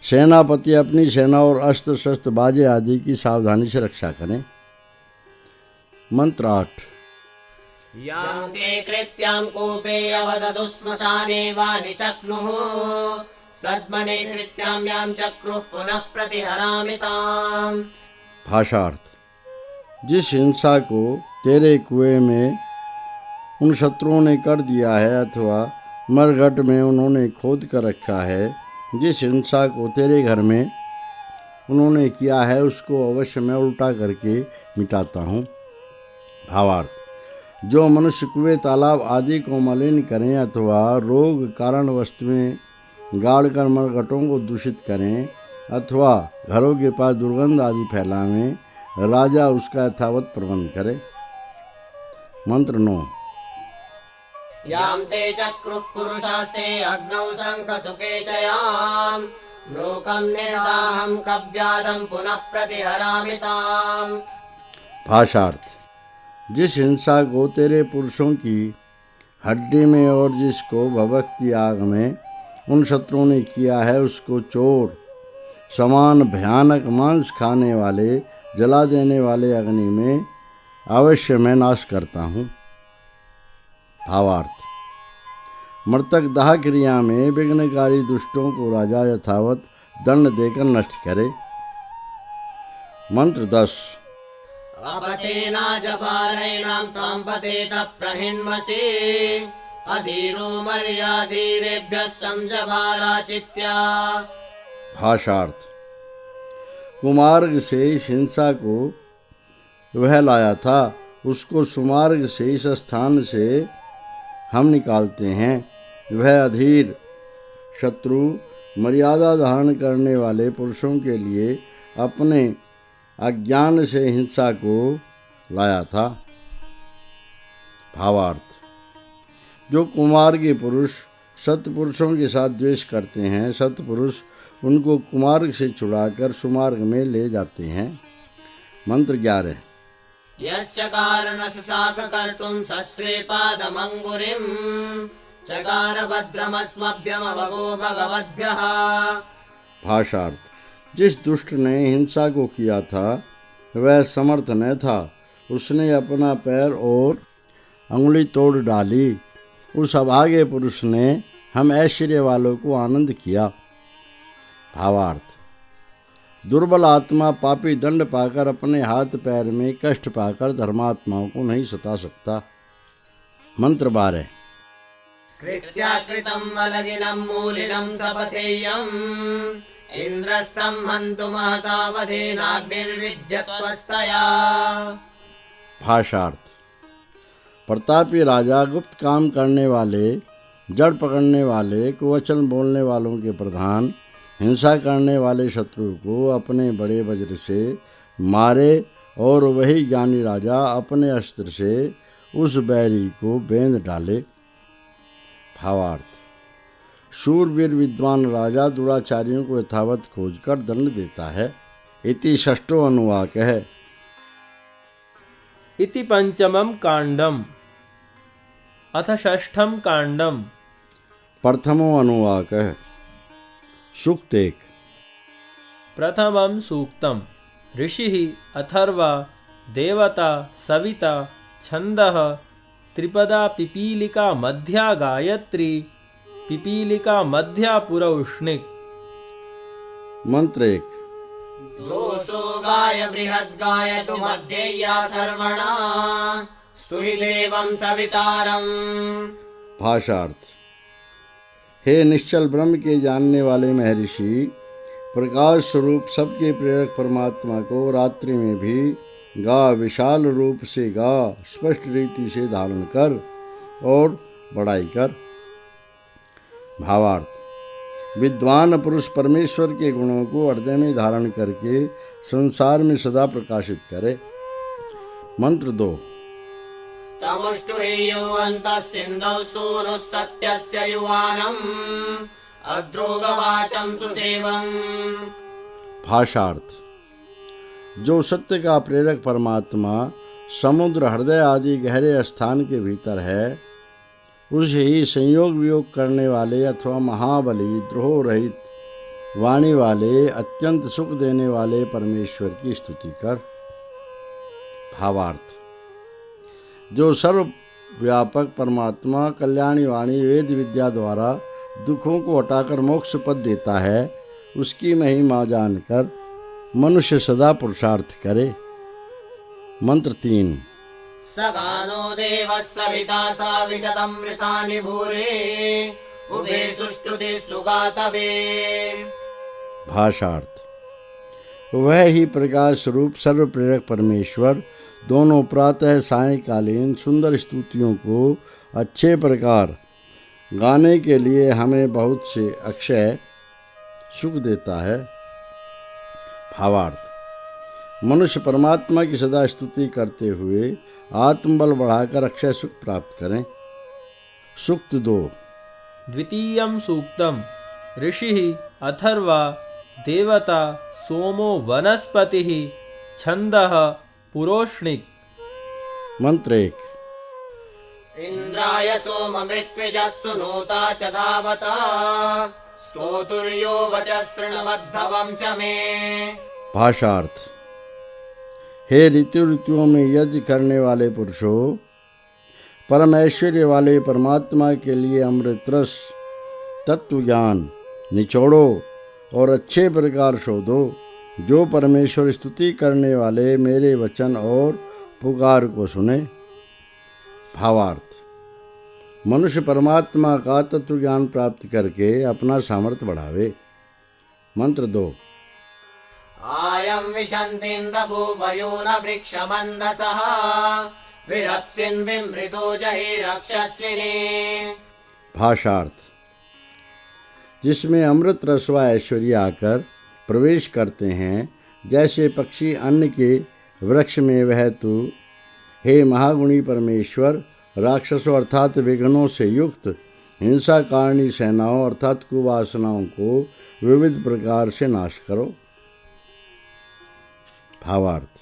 सेनापति अपनी सेना और अस्त्र शस्त्र बाजे आदि की सावधानी से रक्षा करें। मंत्र 8। यां ते कृत्यां कूपे अवदधु श्मशाने वा निचक्नुः सद्मने कृत्यां यां चक्रुः पुनः प्रतिहरामि ताम्। भाषार्थ: जिस हिंसा को तेरे कुएं में उन शत्रुओं ने कर दिया है अथवा मरघट में उन्होंने खोद कर रखा है, जिस हिंसा को तेरे घर में उन्होंने किया है, उसको अवश्य मैं उल्टा करके मिटाता हूँ। भावार्थ: जो मनुष्य कुएं, तालाब आदि को मलिन करें अथवा रोग कारण वस्तुएं गाड़कर मरघटों को दूषित करें अथवा घरों के पास दुर्गंध आदि फैलावें, राजा उसका यथावत प्रबंध करे। मंत्र 9। यां ते चक्रुः पुरुषास्ते अग्नौ शङ्खसुके च यां लोकं निर्दाहं कव्यादं पुनः प्रतिहरामि ताम्। भाषार्थ: जिस हिंसा को तेरे पुरुषों की हड्डी में और जिसको भभक्ति आग में उन शत्रुओं ने किया है, उसको चोर समान भयानक मांस खाने वाले, जला देने वाले अग्नि में अवश्य मैं नाश करता हूँ। भावार्थ: मृतक दाह क्रिया में विघ्नकारी दुष्टों को राजा यथावत दंड देकर नष्ट करे। मंत्र 10। अपतेनाजपालैणां त्वां पतेत प्रहिण्मसि अधीरो मर्याधीरेभ्यः संजभाराचित्या। भाषार्थ: कुमार्ग से इस हिंसा को वह लाया था, उसको सुमार्ग से इस स्थान से हम निकालते हैं। वह अधीर शत्रु मर्यादा धारण करने वाले पुरुषों के लिए अपने अज्ञान से हिंसा को लाया था। भावार्थ: जो कुमार्गी पुरुष सत्पुरुषों के साथ द्वेष करते हैं, सत्पुरुष उनको कुमार्ग से छुड़ाकर सुमार्ग में ले जाते हैं। मंत्र 11। यश्चकार नशशाककर्तुं सश्रेपादमङ्गुरिं चकार भद्रमस्मभ्यमवगो भगवद्भ्यः। भाषार्थ: जिस दुष्ट ने हिंसा को किया था वह समर्थ न था, उसने अपना पैर और अंगुली तोड़ डाली। उस अभागे पुरुष ने हम ऐश्वर्य वालों को आनंद किया। भावार्थ: दुर्बल आत्मा पापी दंड पाकर अपने हाथ पैर में कष्ट पाकर धर्मात्माओं को नहीं सता सकता। मंत्र 12। कृत्याकृतं मलगिनं मूलिनं सपथेयम् इन्द्रस्तं हन्तु महतावधेनाग्निर्विद्यत्वस्तया। भाषार्थ। प्रतापी राजा गुप्त काम करने वाले, जड़ पकड़ने वाले, कुवचन बोलने वालों के प्रधान, हिंसा करने वाले शत्रु को अपने बड़े वज्र से मारे और वही ज्ञानी राजा अपने अस्त्र से उस बैरी को बेंध डाले। भावार्थ। शूरवीर विद्वान राजा दुराचारियों को यथावत खोजकर दंड देता है। इति षष्ठो अनुवाक है। इति पंचमं कांडम। अथ षष्ठम कांडम। प्रथमो अनुवाक है। सूक्त 1। प्रथमं सूक्तम्। ऋषिः अथर्वा देवता सविता छन्दः त्रिपदा पिपीलिका मध्या गायत्री पिपीलिका मध्या पुरौष्णिक। मंत्र 1। दोषो गाय बृहद्गायतु मध्येयाथर्वणा स्तुहि देवं सवितारम्। भाषार्थ। हे निश्चल ब्रह्म के जानने वाले महर्षि, प्रकाश स्वरूप सबके प्रेरक परमात्मा को रात्रि में भी गा, विशाल रूप से गा, स्पष्ट रीति से धारण कर और बढ़ाई कर। भावार्थ। विद्वान पुरुष परमेश्वर के गुणों को हृदय में धारण करके संसार में सदा प्रकाशित करे। मंत्र 2। तमुष्टुहेयो अन्तः सिन्धौ सूनुः सत्यस्य युवानम् अद्रोगवाचं सुसेवम्। भाषार्थ। जो सत्य का प्रेरक परमात्मा समुद्र, हृदय आदि गहरे स्थान के भीतर है, उसे ही संयोग वियोग करने वाले अथवा महाबली, द्रोह रहित वाणी वाले, अत्यंत सुख देने वाले परमेश्वर की स्तुति कर। भावार्थ। जो सर्वव्यापक परमात्मा कल्याणी वाणी वेद विद्या द्वारा दुखों को हटाकर मोक्ष पद देता है, उसकी महिमा जानकर मनुष्य सदा पुरुषार्थ करे। मंत्र 3। सगानो देवः सविता साविशतमृतानि भूरे उभे सुष्टुते सुगातवे। भाषार्थ। वह ही प्रकाश स्वरूप सर्व प्रेरक परमेश्वर दोनों प्रातः सायंकालीन सुंदर स्तुतियों को अच्छे प्रकार गाने के लिए हमें बहुत से अक्षय सुख देता है। भावार्थ। मनुष्य परमात्मा की सदा स्तुति करते हुए आत्मबल बढ़ाकर अक्षय सुख प्राप्त करें। सूक्त 2। द्वितीयं सूक्तम्। ऋषिः अथर्वा देवता सोमो वनस्पतिः छन्दः पुरोष्णिक। मंत्र 1। इन्द्राय सोममृत्विजः सुनोता च धावता स्तोतुर्यो वचः शृण्वद्धवं च मे। भाषार्थ। हे ऋतुओं में यज्ञ करने वाले पुरुषों, परम ऐश्वर्य वाले परमात्मा के लिए अमृत रस तत्व ज्ञान निचोड़ो और अच्छे प्रकार शोधो। जो परमेश्वर स्तुति करने वाले मेरे वचन और पुकार को सुने। भावार्थ। मनुष्य परमात्मा का तत्व ज्ञान प्राप्त करके अपना सामर्थ्य बढ़ावे। मंत्र 2। आयं विशन्तीन्दभूवयो न वृक्षमन्दसः विरप्सिन् विमृतो जहि रक्षस्विने। भाषार्थ। जिसमें अमृत रस व ऐश्वर्य आकर प्रवेश करते हैं, जैसे पक्षी अन्न के वृक्ष में, वह तू हे महागुणी परमेश्वर राक्षसों अर्थात विघ्नों से युक्त हिंसा कारणी सेनाओं अर्थात कुवासनाओं को विविध प्रकार से नाश करो। भावार्थ।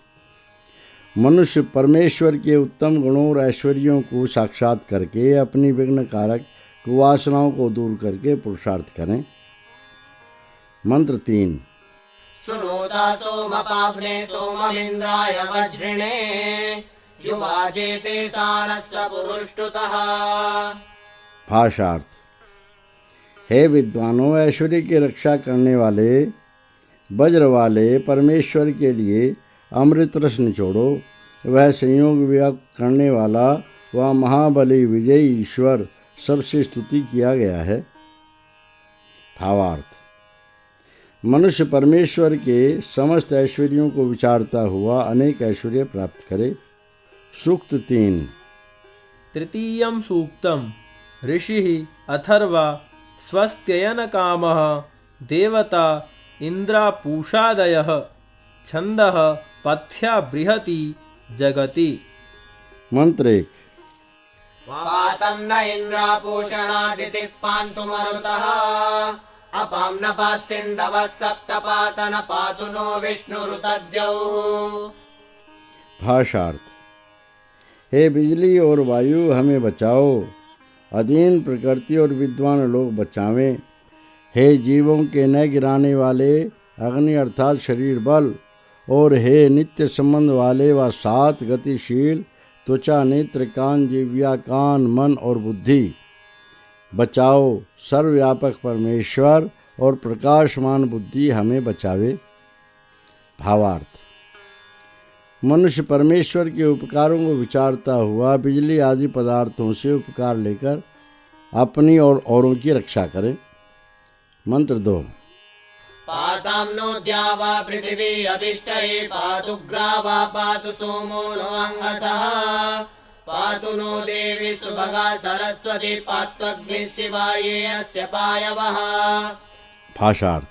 मनुष्य परमेश्वर के उत्तम गुणों और ऐश्वर्यों को साक्षात करके अपनी विघ्न कारक कुवासनाओं को दूर करके पुरुषार्थ करें। मंत्र 3। सुनोता सोमपाफ्ने सोममिन्द्राय वज्रिणे युवाजेते सानस्य पुरुष्टुतः। भाषार्थ। हे विद्वानों, ऐश्वर्य की रक्षा करने वाले वज्र वाले परमेश्वर के लिए अमृत रस निचोड़ो। वह संयोग वियोग करने वाला व महाबली विजयी ईश्वर सबसे स्तुति किया गया है। भावार्थ: मनुष्य परमेश्वर के समस्त ऐश्वर्यों को विचारता हुआ अनेक ऐश्वर्य प्राप्त करे। सूक्त 3। तृतीयं सूक्तम् ऋषिः अथर्वा स्वस्त्ययनकामः देवता इन्द्रापूषादयः छन्दः पथ्या बृहति जगति। मंत्र 1। पातं न इन्द्रापूषणादितिः पान्तु मरुतः अपां न पात्सिन्धवः सप्तपात न पातु नो विष्णुरुतद्यौः। भाषार्थ: हे बिजली और वायु हमें बचाओ, अधीन प्रकृति और विद्वान लोग बचावें। हे जीवों के न गिराने वाले अग्नि अर्थात शरीर बल, और हे नित्य संबंध वाले व 7 गतिशील त्वचा नेत्र कान जिह्वा कान मन और बुद्धि, बचाओ। सर्वव्यापक परमेश्वर और प्रकाशमान बुद्धि हमें बचावे। भावार्थ: मनुष्य परमेश्वर के उपकारों को विचारता हुआ बिजली आदि पदार्थों से उपकार लेकर अपनी और औरों की रक्षा करे। मंत्र 2। पातां नो द्यावा पृथिवी अभिष्टये पातु ग्रावा पातु सोमो नो अंगसः पातु नो देवी सुभगा सरस्वती पात्वग्निः शिवाये अस्य पायवः। भाषार्थ: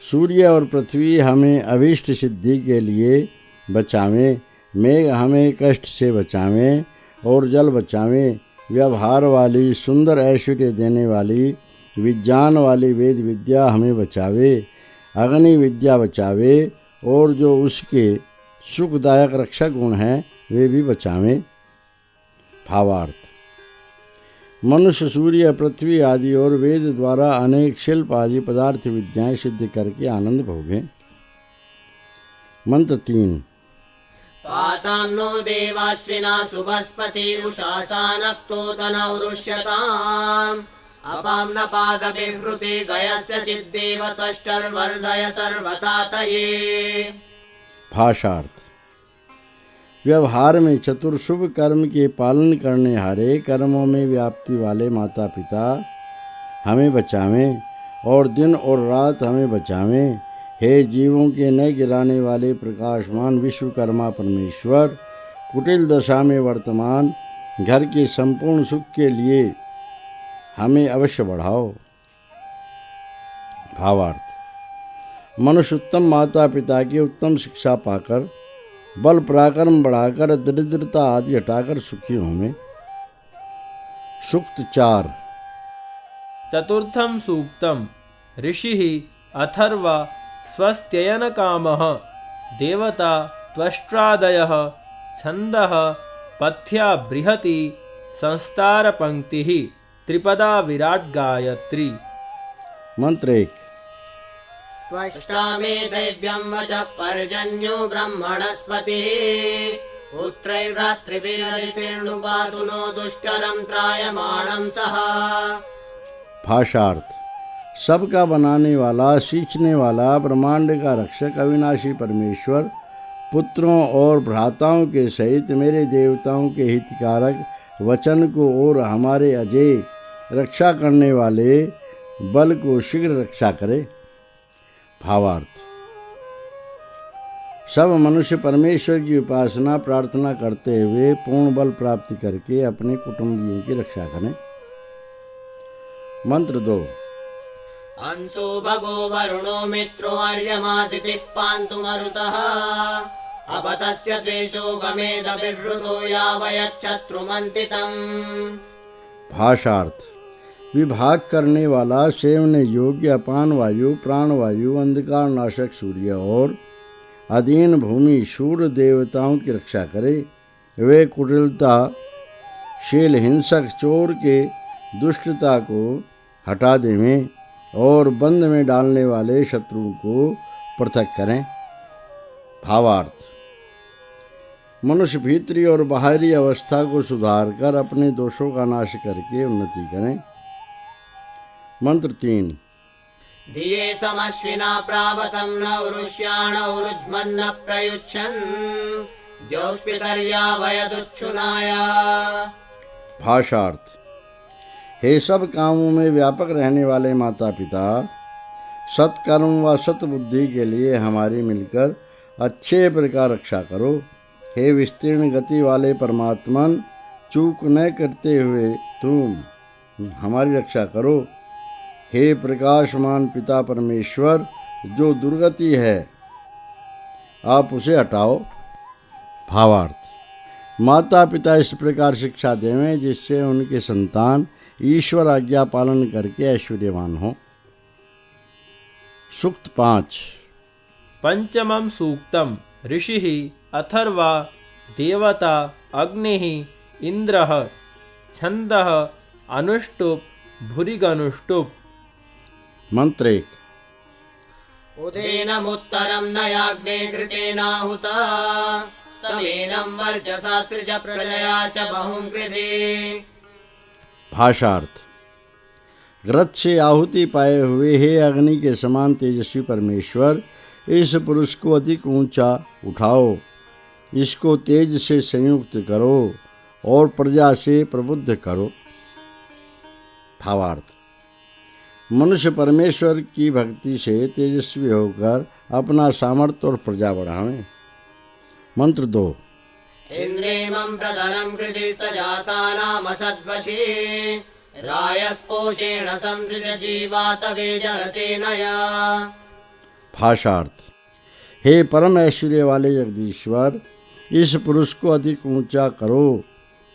सूर्य और पृथ्वी हमें अभीष्ट सिद्धि के लिए बचावें, मेघ हमें कष्ट से बचावें और जल बचावें। व्यवहार वाली सुंदर ऐश्वर्य देने वाली विज्ञान वाली वेद विद्या हमें बचावे। अग्नि विद्या बचावे और जो उसके सुखदायक रक्षक गुण हैं वे भी बचावें। भावार्थ: मनुष्य सूर्य पृथ्वी आदि और वेद द्वारा अनेक शिल्प आदि पदार्थ विद्याएं सिद्ध करके आनंद भोगें। मंत्र 3। पातां नो देवाश्विना सुभस्पति उषासानक्तोतनौरुष्यताम् अपां न पादविहृति गयस्य चिद्देव त्वष्टर्वर्धय सर्वतातये। भाषार्थ: व्यवहार में चतुर शुभ कर्म के पालन करने हारे कर्मों में व्याप्ति वाले माता पिता हमें बचावें और दिन और रात हमें बचावें। हे जीवों के न गिराने वाले प्रकाशमान विश्वकर्मा परमेश्वर, कुटिल दशा में वर्तमान घर के संपूर्ण सुख के लिए हमें अवश्य बढ़ाओ। भावार्थ: मनुष्य उत्तम माता पिता की उत्तम शिक्षा पाकर बल पराक्रम बढ़ाकर दरिद्रता आदि हटाकर सुखी होंगे। सूक्त 4। चतुर्थं सूक्तं ऋषिः अथर्वा स्वस्त्ययनकामः देवता त्वष्ट्रादयः छन्दः पथ्या बृहति संस्तारपङ्क्तिः त्रिपदा विराट गायत्री। मंत्र 1। त्वष्टा मे दैव्यं वचः पर्जन्यो ब्रह्मणस्पतिः पुत्रैर्रात्रिभिरतिर्नुपातु नो दुष्करं त्रायमाणं सः। भाषार्थ: सबका बनाने वाला सींचने वाला ब्रह्मांड का रक्षक अविनाशी परमेश्वर पुत्रों और भ्राताओं के सहित मेरे देवताओं के हितकारक वचन को और हमारे अजय रक्षा करने वाले बल को शीघ्र रक्षा करे। भावार्थ: सब मनुष्य परमेश्वर की उपासना प्रार्थना करते हुए पूर्ण बल प्राप्त करके अपने कुटुंबियों की रक्षा करें। मंत्र 2। अंशो भगो वरुणो मित्रो अर्यमादितिः पान्तु मरुतः अपतस्य द्वेषो गमेदभिहृतो यावयच्छत्रुमन्तितम्। भाषार्थ: विभाग करने वाला सेवने योग्य अपान वायु प्राण वायु अंधकार नाशक सूर्य और अधीन भूमि सूर्य देवताओं की रक्षा करे। वे कुटिलता शील हिंसक चोर के दुष्टता को हटा देवें और बंद में डालने वाले शत्रुओं को पृथक करें। भावार्थ: मनुष्य भीतरी और बाहरी अवस्था को सुधार कर अपने दोषों का नाश करके उन्नति करें। मंत्र 3। धिये समश्विना प्रावतं न उरुष्याण उरुज्मन्न प्रयुच्छन् द्यौष्पितर्या वयदुच्छुनाय। भाषार्थ। हे सब कामों में व्यापक रहने वाले माता पिता, सत्कर्म व सतबुद्धि के लिए हमारी मिलकर अच्छे प्रकार रक्षा करो। हे विस्तीर्ण गति वाले परमात्मन, चूक न करते हुए तुम हमारी रक्षा करो। हे प्रकाशमान पिता परमेश्वर, जो दुर्गति है आप उसे हटाओ। भावार्थ। माता पिता इस प्रकार शिक्षा देवें जिससे उनके संतान ईश्वर आज्ञा पालन करके ऐश्वर्यवान हो। सूक्त 5। पंचमं सूक्तम ऋषिः अथर्वा देवता अग्निः इंद्रः छन्दः अनुष्टुप् भुरिगनुष्टुप्। मंत्र 1। उदेनमुत्तरं न याज्ञे घृतेनाहुता समेनं वर्चसा सृज प्रजया च बहुं कृधे। भाषार्थ। घृत से आहुति पाए हुए हे अग्नि के समान तेजस्वी परमेश्वर, इस पुरुष को अधिक ऊंचा उठाओ, इसको तेज से संयुक्त करो और प्रजा से प्रबुद्ध करो। भावार्थ। मनुष्य परमेश्वर की भक्ति से तेजस्वी होकर अपना सामर्थ्य और प्रजा बढ़ावें। मंत्र 2। इन्द्रेमं प्रधनं कृधि सजातानामसद्वशी रायस्पोषेण संसृज जीवात वेजरसेनया। भाषार्थ। हे परम ऐश्वर्य वाले जगदीश्वर, इस पुरुष को अधिक ऊंचा करो,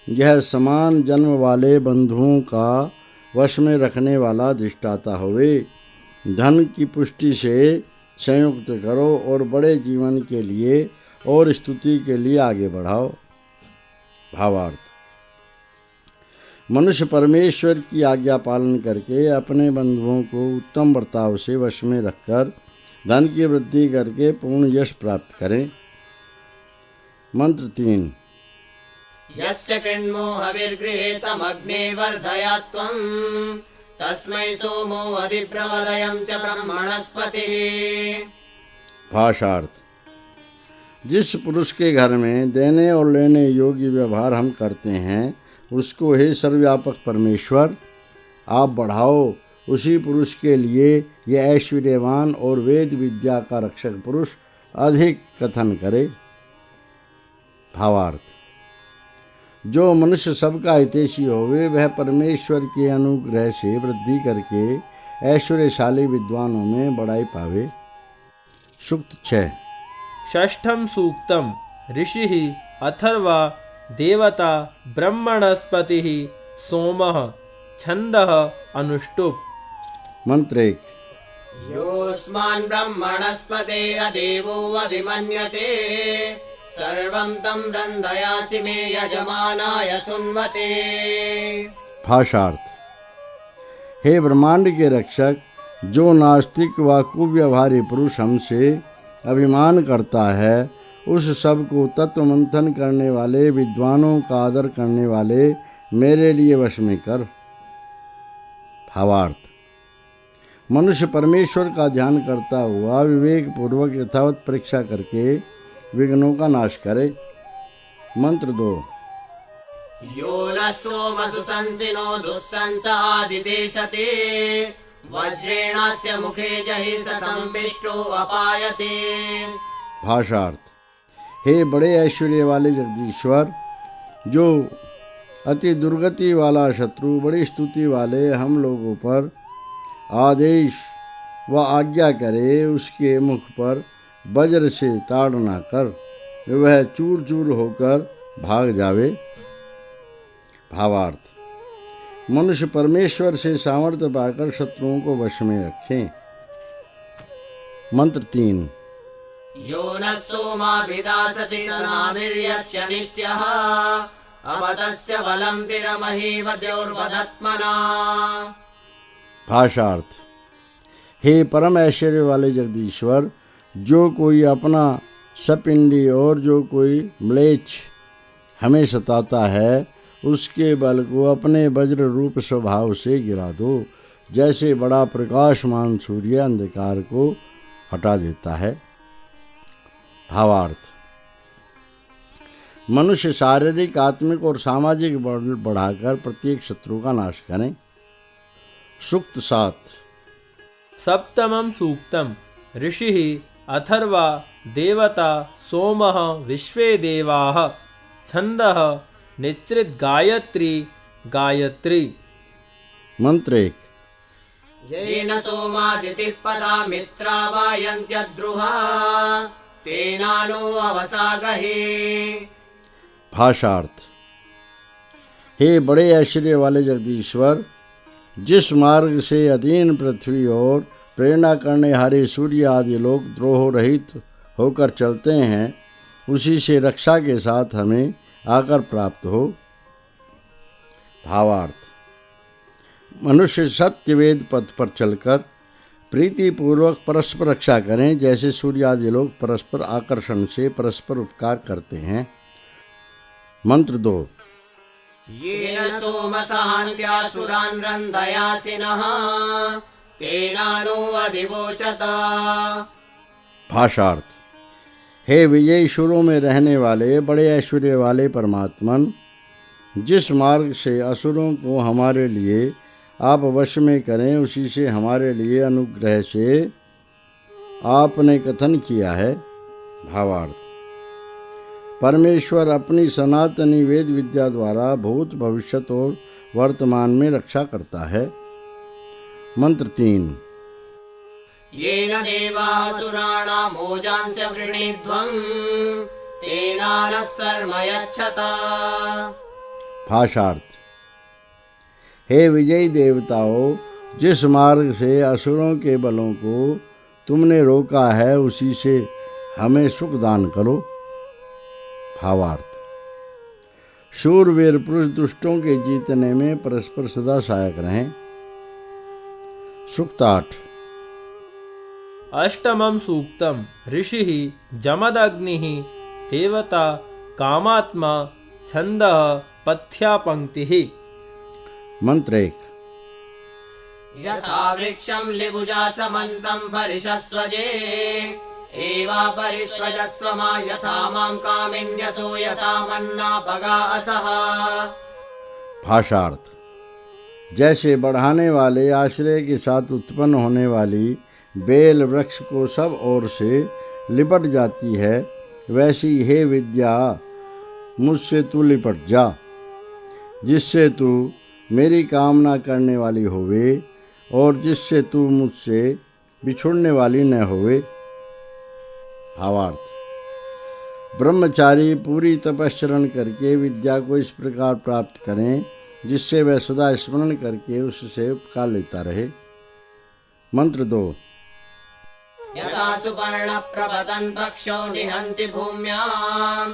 यह समान जन्म वाले बंधुओं का वश में रखने वाला अधिष्ठाता होवे। धन की पुष्टि से संयुक्त करो और बड़े जीवन के लिए और स्तुति के लिए आगे बढ़ाओ। भावार्थ। मनुष्य परमेश्वर की आज्ञा पालन करके अपने बंधुओं को उत्तम बर्ताव से वश में रखकर धन की वृद्धि करके पूर्ण यश प्राप्त करें। मंत्र 3। यस्य कृण्मो हविर्गृहीतमग्ने वर्धयात्वं तस्मै सोमो अधिप्रवदयं च ब्रह्मणस्पतिः। भाषार्थ। जिस पुरुष के घर में देने और लेने योग्य व्यवहार हम करते हैं, उसको हे सर्वव्यापक परमेश्वर आप बढ़ाओ। उसी पुरुष के लिए यह ऐश्वर्यवान और वेद विद्या का रक्षक पुरुष अधिक कथन करे। भावार्थ। जो मनुष्य सबका हितैषी होवे, वह परमेश्वर के अनुग्रह से वृद्धि करके ऐश्वर्यशाली विद्वानों में बड़ाई पावे। सूक्त 6। षष्ठं सूक्तम ऋषिः अथर्वा देवता ब्रह्मणस्पतिः सोमः छन्दः अनुष्टुप्। मंत्र 1। योऽस्मान् ब्रह्मणस्पते अदेवो अभिमन्यते सर्वं तं रन्धयासि मे यजमानाय सुन्वते। भाषार्थ। हे ब्रह्मांड के रक्षक, जो नास्तिक व कुव्यवहारी पुरुष हमसे अभिमान करता है, उस सब को तत्व मंथन करने वाले विद्वानों का आदर करने वाले मेरे लिए वश में कर। भावार्थ। मनुष्य परमेश्वर का ध्यान करता हुआ विवेक पूर्वक यथावत परीक्षा करके विघ्नों का नाश करे। मंत्र 2। यो न सोमसु संसिनो दुःसंसादिदेशते वज्रेणास्य मुखे जहि स संपिष्टो अपायते। भाषार्थ। हे बड़े ऐश्वर्य वाले जगदीश्वर, जो अति दुर्गति वाला शत्रु बड़ी स्तुति वाले हम लोगों पर आदेश व आज्ञा करे, उसके मुख पर वज्र से ताड़ना कर, वह चूर चूर होकर भाग जावे। भावार्थ। मनुष्य परमेश्वर से सामर्थ्य पाकर शत्रुओं को वश में रखें। मंत्र 3। यो न सोमाभिदासति सनाभिर्यस्य निष्ट्यः अवतस्य बलं तिरमहीव द्योर्वदत्मना। भाषार्थ। हे परम ऐश्वर्य वाले जगदीश्वर, जो कोई अपना सपिंडी और जो कोई म्लेच्छ हमें सताता है, उसके बल को अपने वज्र रूप स्वभाव से गिरा दो, जैसे बड़ा प्रकाशमान सूर्य अंधकार को हटा देता है। भावार्थ। मनुष्य शारीरिक, आत्मिक और सामाजिक बल बढ़ाकर प्रत्येक शत्रु का नाश करें। सूक्त 7। सप्तमं सूक्तं ऋषिः अथर्वा देवता सोमः विश्वे देवाः छन्दः निश्चित गायत्री गायत्री। मंत्र 1। येन सोमादितिः पदा मित्रा वायन्त्यद्रुहा तेनानो अवसागहे। भाषार्थ। हे बड़े ऐश्वर्य वाले जगदीश्वर, जिस मार्ग से अधीन पृथ्वी और प्रेरणा करने हारे सूर्य आदि लोग द्रोह रहित होकर चलते हैं, उसी से रक्षा के साथ हमें आकर प्राप्त हो। भावार्थ। मनुष्य सत्यवेद पथ पर चलकर प्रीतिपूर्वक परस्पर रक्षा करें, जैसे सूर्य आदि लोग परस्पर आकर्षण से परस्पर उपकार करते हैं। मंत्र 2। येन सोमसहान्त्यासुरान् रन्धयासिनः तेनानो अधिवोचत। भाषार्थ। हे विजयी शुरों में रहने वाले बड़े ऐश्वर्य वाले परमात्मन, जिस मार्ग से असुरों को हमारे लिए आप वश में करें, उसी से हमारे लिए अनुग्रह से आपने कथन किया है। भावार्थ। परमेश्वर अपनी सनातनी वेद विद्या द्वारा भूत, भविष्यत और वर्तमान में रक्षा करता है। मंत्र 3। येन देवासुराणाम् ओजांस्य वृणीध्वं तेनानः सर्म यच्छत। भाषार्थ। हे विजयी देवताओं, जिस मार्ग से असुरों के बलों को तुमने रोका है, उसी से हमें सुख दान करो। भावार्थ। शूरवीर पुरुष दुष्टों के जीतने में परस्पर सदा सहायक रहें। सूक्त 8। अष्टमं सूक्तं ऋषिः जमदग्निः देवता कामात्मा छन्दः पथ्या पंक्तिः। मंत्र 1। यथा वृक्षं लिबुजा समन्तं परिषस्वजे एवा परिष्वजस्व मा यथा मां कामिन्यसो यथा मन्नापगा असः। भाषार्थ। जैसे बढ़ाने वाले आश्रय के साथ उत्पन्न होने वाली बेल वृक्ष को सब ओर से लिपट जाती है, वैसी हे विद्या मुझसे तू लिपट जा, जिससे तू मेरी कामना करने वाली होवे और जिससे तू मुझसे बिछुड़ने वाली न होवे। भावार्थ। ब्रह्मचारी पूरी तपश्चरण करके विद्या को इस प्रकार प्राप्त करें, जिससे वह सदा स्मरण करके उससे उपकार लेता रहे। मंत्र 2। यथा सुपर्ण प्रपतन् पक्षो निहन्ति भूम्याम्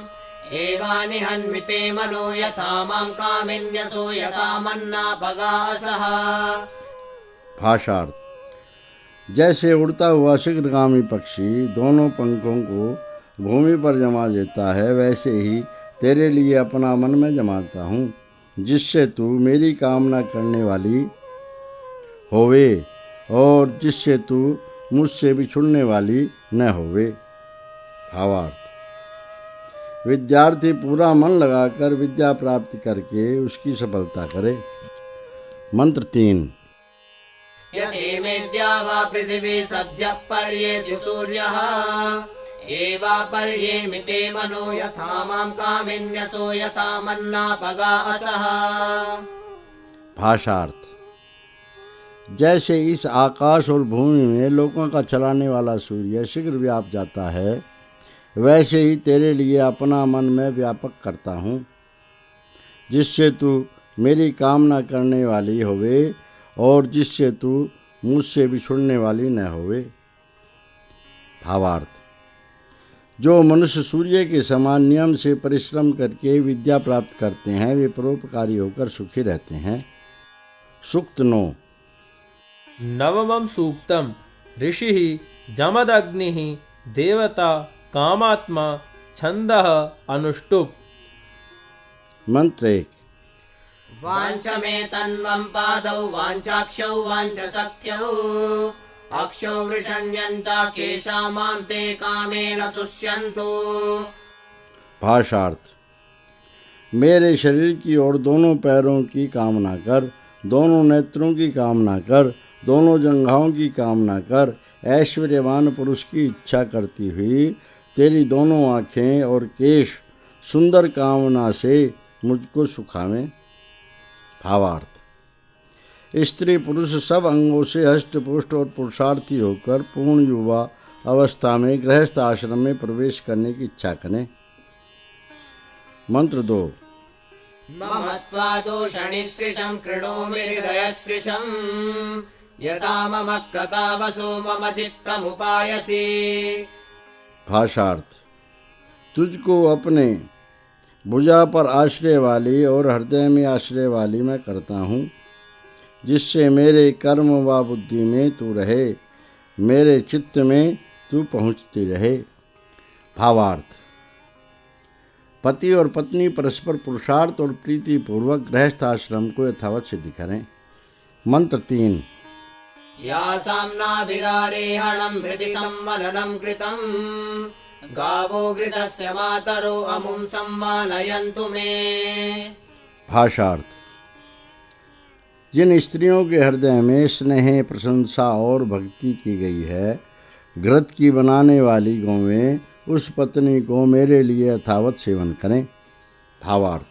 एवा निहन्मिते मनो यथा मां कामिन्यसो यथा मन्नापगा असः। भाषार्थ। जैसे उड़ता हुआ शीघ्रगामी पक्षी दोनों पंखों को भूमि पर जमा देता है, वैसे ही तेरे लिए अपना मन में जमाता हूँ, जिससे तू मेरी कामना करने वाली होवे और जिससे तू मुझसे बिछुड़ने वाली न होवे। भावार्थ। विद्यार्थी पूरा मन लगाकर विद्या प्राप्त करके उसकी सफलता करे। मंत्र 3। यथेमेद्या वा पृथिवी सद्यः पर्येति सूर्यः एवा पर्येमिते मनो यथा मां कामिन्यसो यथा मन्नापगा असः। भाषार्थ। जैसे इस आकाश और भूमि में लोगों का चलाने वाला सूर्य शीघ्र व्याप जाता है, वैसे ही तेरे लिए अपना मन में व्यापक करता हूँ, जिससे तू मेरी कामना करने वाली होवे और जिससे तू मुझसे बिछुड़ने वाली न होवे। भावार्थ। जो मनुष्य सूर्य के समान नियम से परिश्रम करके विद्या प्राप्त करते हैं, वे परोपकारी होकर सुखी रहते हैं। सूक्त 9। नवमं सूक्तं ऋषिः जमदग्निः देवता कामात्मा छन्दः अनुष्टुप्। मंत्र 1। वाञ्छमे तन्वं पादौ वाञ्छाक्षौ वाञ्छशक्त्यौ अक्षौ वृषण्यन्ता केशा मां ते कामेन शुष्यन्तु। भाषार्थ। मेरे शरीर की और दोनों पैरों की कामना कर, दोनों नेत्रों की कामना कर, दोनों जंघाओं की कामना कर, ऐश्वर्यवान पुरुष की इच्छा करती हुई तेरी दोनों आँखें और केश सुंदर कामना से मुझको सुखावें। भावार्थ। स्त्री पुरुष सब अंगों से हष्टपुष्ट और पुरुषार्थी होकर पूर्ण युवा अवस्था में गृहस्थ आश्रम में प्रवेश करने की इच्छा करें। मंत्र 2। मम त्वादोषणिसृशं कृणोमि हृदयसृशं यथा मम क्रतावसो मम चित्तमुपायसि। भाषार्थ। तुझको अपने भुजा पर आश्रय वाली और हृदय में आश्रय वाली मैं करता हूँ, जिससे मेरे कर्म व बुद्धि में तू रहे, मेरे चित्त में तू पहुँचती रहे। भावार्थ। पति और पत्नी परस्पर पुरुषार्थ और प्रीति पूर्वक गृहस्थ आश्रम को यथावत सिद्ध करें। मंत्र 3। या साम्नाभिरारेहणं हृदि सम्वननं कृतं गावो घृतस्य मातरो अमुं सम्मानयन्तु मे। भाषार्थ। जिन स्त्रियों के हृदय में स्नेह, प्रशंसा और भक्ति की गई है, घृत की बनाने वाली गौवें उस पत्नी को मेरे लिए यथावत सेवन करें। भावार्थ।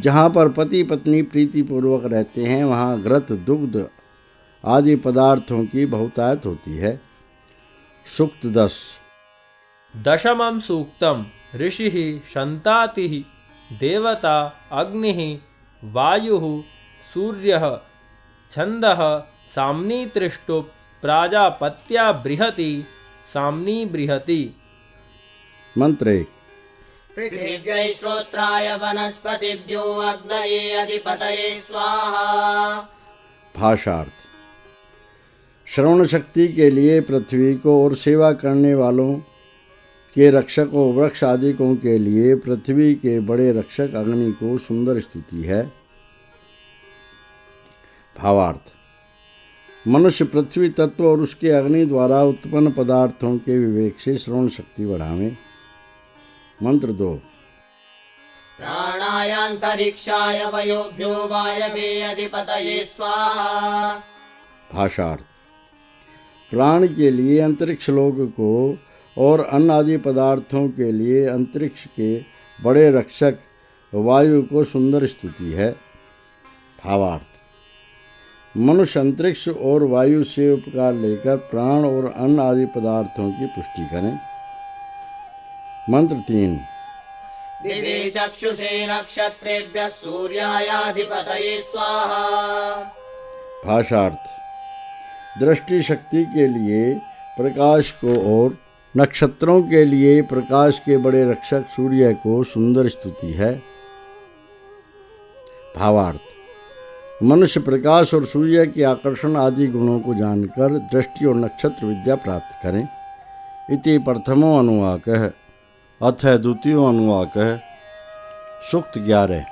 जहाँ पर पति पत्नी प्रीतिपूर्वक रहते हैं, वहाँ घृत, दुग्ध आदि पदार्थों की बहुतायत होती है। सूक्त 10। दशमं सूक्तम् ऋषिः शन्तातिः देवता अग्निः वायुः सूर्यः छन्दः साम्नीतृष्टुप् प्राजापत्या बृहति साम्नी बृहति। मंत्र 1। पृथिव्यै श्रोत्राय वनस्पतिभ्यो अग्नये अधिपतये स्वाहा। भाषार्थ। श्रवण शक्ति के लिए पृथ्वी को और सेवा करने वालों के रक्षकों वृक्ष आदिकों के लिए पृथ्वी के बड़े रक्षक अग्नि को सुंदर स्तुति है। भावार्थ। मनुष्य पृथ्वी तत्व और उसके अग्नि द्वारा उत्पन्न पदार्थों के विवेक से श्रवण शक्ति बढ़ावें। मंत्र 2। प्राणाय अंतरिक्षाय वयोभ्यो वायवे अधिपतये स्वाहा। भाषार्थ। प्राण के लिए अंतरिक्ष लोक को और अन्न आदि पदार्थों के लिए अंतरिक्ष के बड़े रक्षक वायु को सुंदर स्तुति है। भावार्थ। मनुष्य अंतरिक्ष और वायु से उपकार लेकर प्राण और अन्न आदि पदार्थों की पुष्टि करें। मंत्र 3। दिवे चक्षुषे नक्षत्रेभ्यः सूर्यायाधिपतये स्वाहा। भाषार्थ। दृष्टि शक्ति के लिए प्रकाश को और नक्षत्रों के लिए प्रकाश के बड़े रक्षक सूर्य को सुंदर स्तुति है। भावार्थ। मनुष्य प्रकाश और सूर्य के आकर्षण आदि गुणों को जानकर दृष्टि और नक्षत्र विद्या प्राप्त करें। इति प्रथमो अनुवाकः अथ द्वितीयो अनुवाकः। सूक्त 11।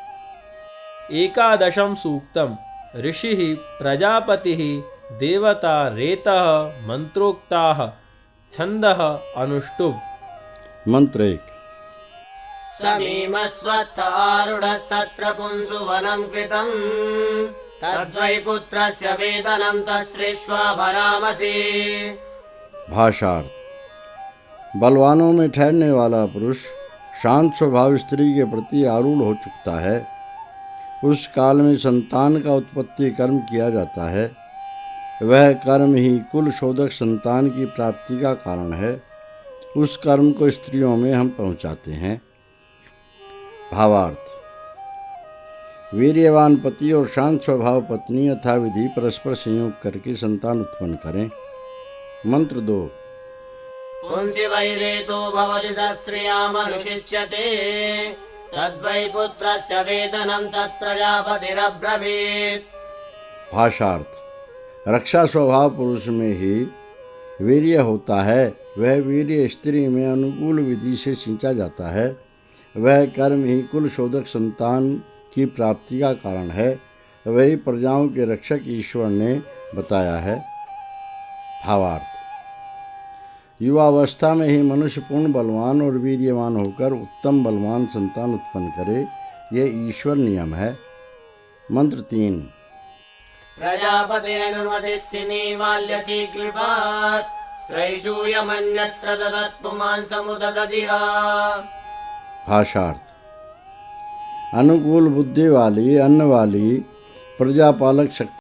एकादशं सूक्तम् ऋषिः प्रजापतिः देवता रेतः मंत्रोक्ताः छन्दः अनुष्टुप्। मंत्र 1। समीमस्वत्थ आरूढस्तत्र पुंसुवनं कृतं तद्वै पुत्रस्य वेदनं तस्सृष्ट्वा भरामसि। भाषार्थ। बलवानों में ठहरने वाला पुरुष शांत स्वभाव स्त्री के प्रति आरूढ़ हो चुकता है। उस काल में संतान का उत्पत्ति कर्म किया जाता है। वह कर्म ही कुल शोधक संतान की प्राप्ति का कारण है। उस कर्म को स्त्रियों में हम पहुंचाते हैं। भावार्थ। वीर्यवान पति और शांत स्वभाव पत्नी यथाविधि परस्पर संयोग करके संतान उत्पन्न करें। मंत्र 2। पुंसि वैरेतो भवति तत्श्रियामनुशिच्यते तद्वै पुत्रस्य वेदनं तत्प्रजापतिरब्रवीत्। भाषार्थ। रक्षा स्वभाव पुरुष में ही वीर्य होता है। वह वीर्य स्त्री में अनुकूल विधि से सिंचा जाता है। वह कर्म ही कुल शोधक संतान की प्राप्ति का कारण है। वही प्रजाओं के रक्षक ईश्वर ने बताया है। भावार्थ। युवावस्था में ही मनुष्य पूर्ण बलवान और वीर्यवान होकर उत्तम बलवान संतान उत्पन्न करे, ये ईश्वर नियम है। मंत्र 3। प्रजापतेऽनुमतिस्सिनी वाल्यचीकृपात् श्रैषूयमन्यत्र ददत् पुमान् समुदददिह। भाषार्थ। अनुकूल बुद्धि वाली, अन्न वाली, प्रजापालक शक्ति